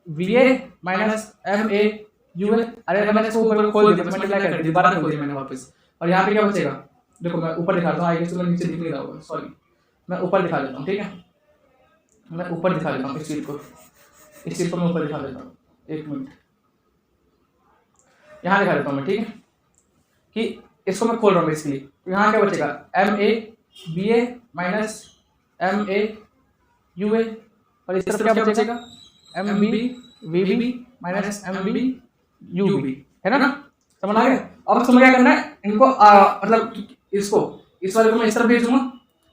V A minus M A U A. अरे मैंने इसको ऊपर खोल दिया, मल्टीप्लाई कर दिया, दोबारा खोल दिया मैंने वापस। और यहाँ पे क्या बचेगा देखो मैं ऊपर दिखा देता हूँ, आई गेस तुम्हें नीचे दिख नहीं रहा होगा, सॉरी, मैं ऊपर दिखा देता हूँ, ठीक है, मैं ऊपर दिखा देता हूँ इस चीज को मैं ऊपर दिखा देता हूँ, एक मिनट, यहाँ दिखा देता हूँ मैं, ठीक है, कि इसको मैं खोल रहा हूँ बेसिकली, तो यहाँ क्या बचेगा, M A B A minus M A U A, और इस तरफ क्या बचेगा, M B V B minus M B U B, है ना, समझ आ गया। अब तुम्हें क्या करना है, इनको मतलब इसको, इस वाले को मैं इस तरफ भेज दूंगा,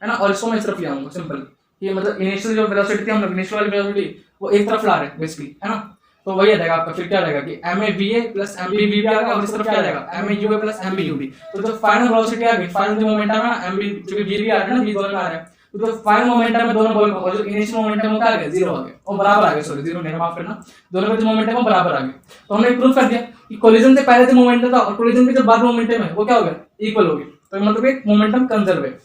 है ना, और इसको मैं इस तरफ ले आऊंगा, सिंपल, ये मतलब इनिशियल जो वेलोसिटी थी हम लोग, इनिशियल वाली वेलोसिटी वो एक तरफ ला रहे हैं बेसिकली, है ना, तो वही आ जाएगा आपका, फिर क्या रहेगा कि M A B A plus M B B आ गया, और इस तरफ क्या रहेगा, M A U A plus M B U B, तो जो फाइनल वेलोसिटी आ गई, फाइनल जो मोमेंटम है एम बी, जो बी बी आ रहा है ना, बी दोनों में आ रहा है, तो जो फाइनल मोमेंटम है दोनों बॉल का, और जो इनिशियल मोमेंटम वो क्या आ गया, जीरो आ गया, और बराबर आ गया, सॉरी जीरो नहीं, माफ करना, दोनों का जो मोमेंटम है बराबर आ गया, तो हमने प्रूव कर दिया कि कोलिजन से पहले जो मोमेंटम था और कोलिजन के जो बाद मोमेंटम है वो क्या हो गया, इक्वल हो गया, तो मतलब एक मोमेंटम कंजर्व है।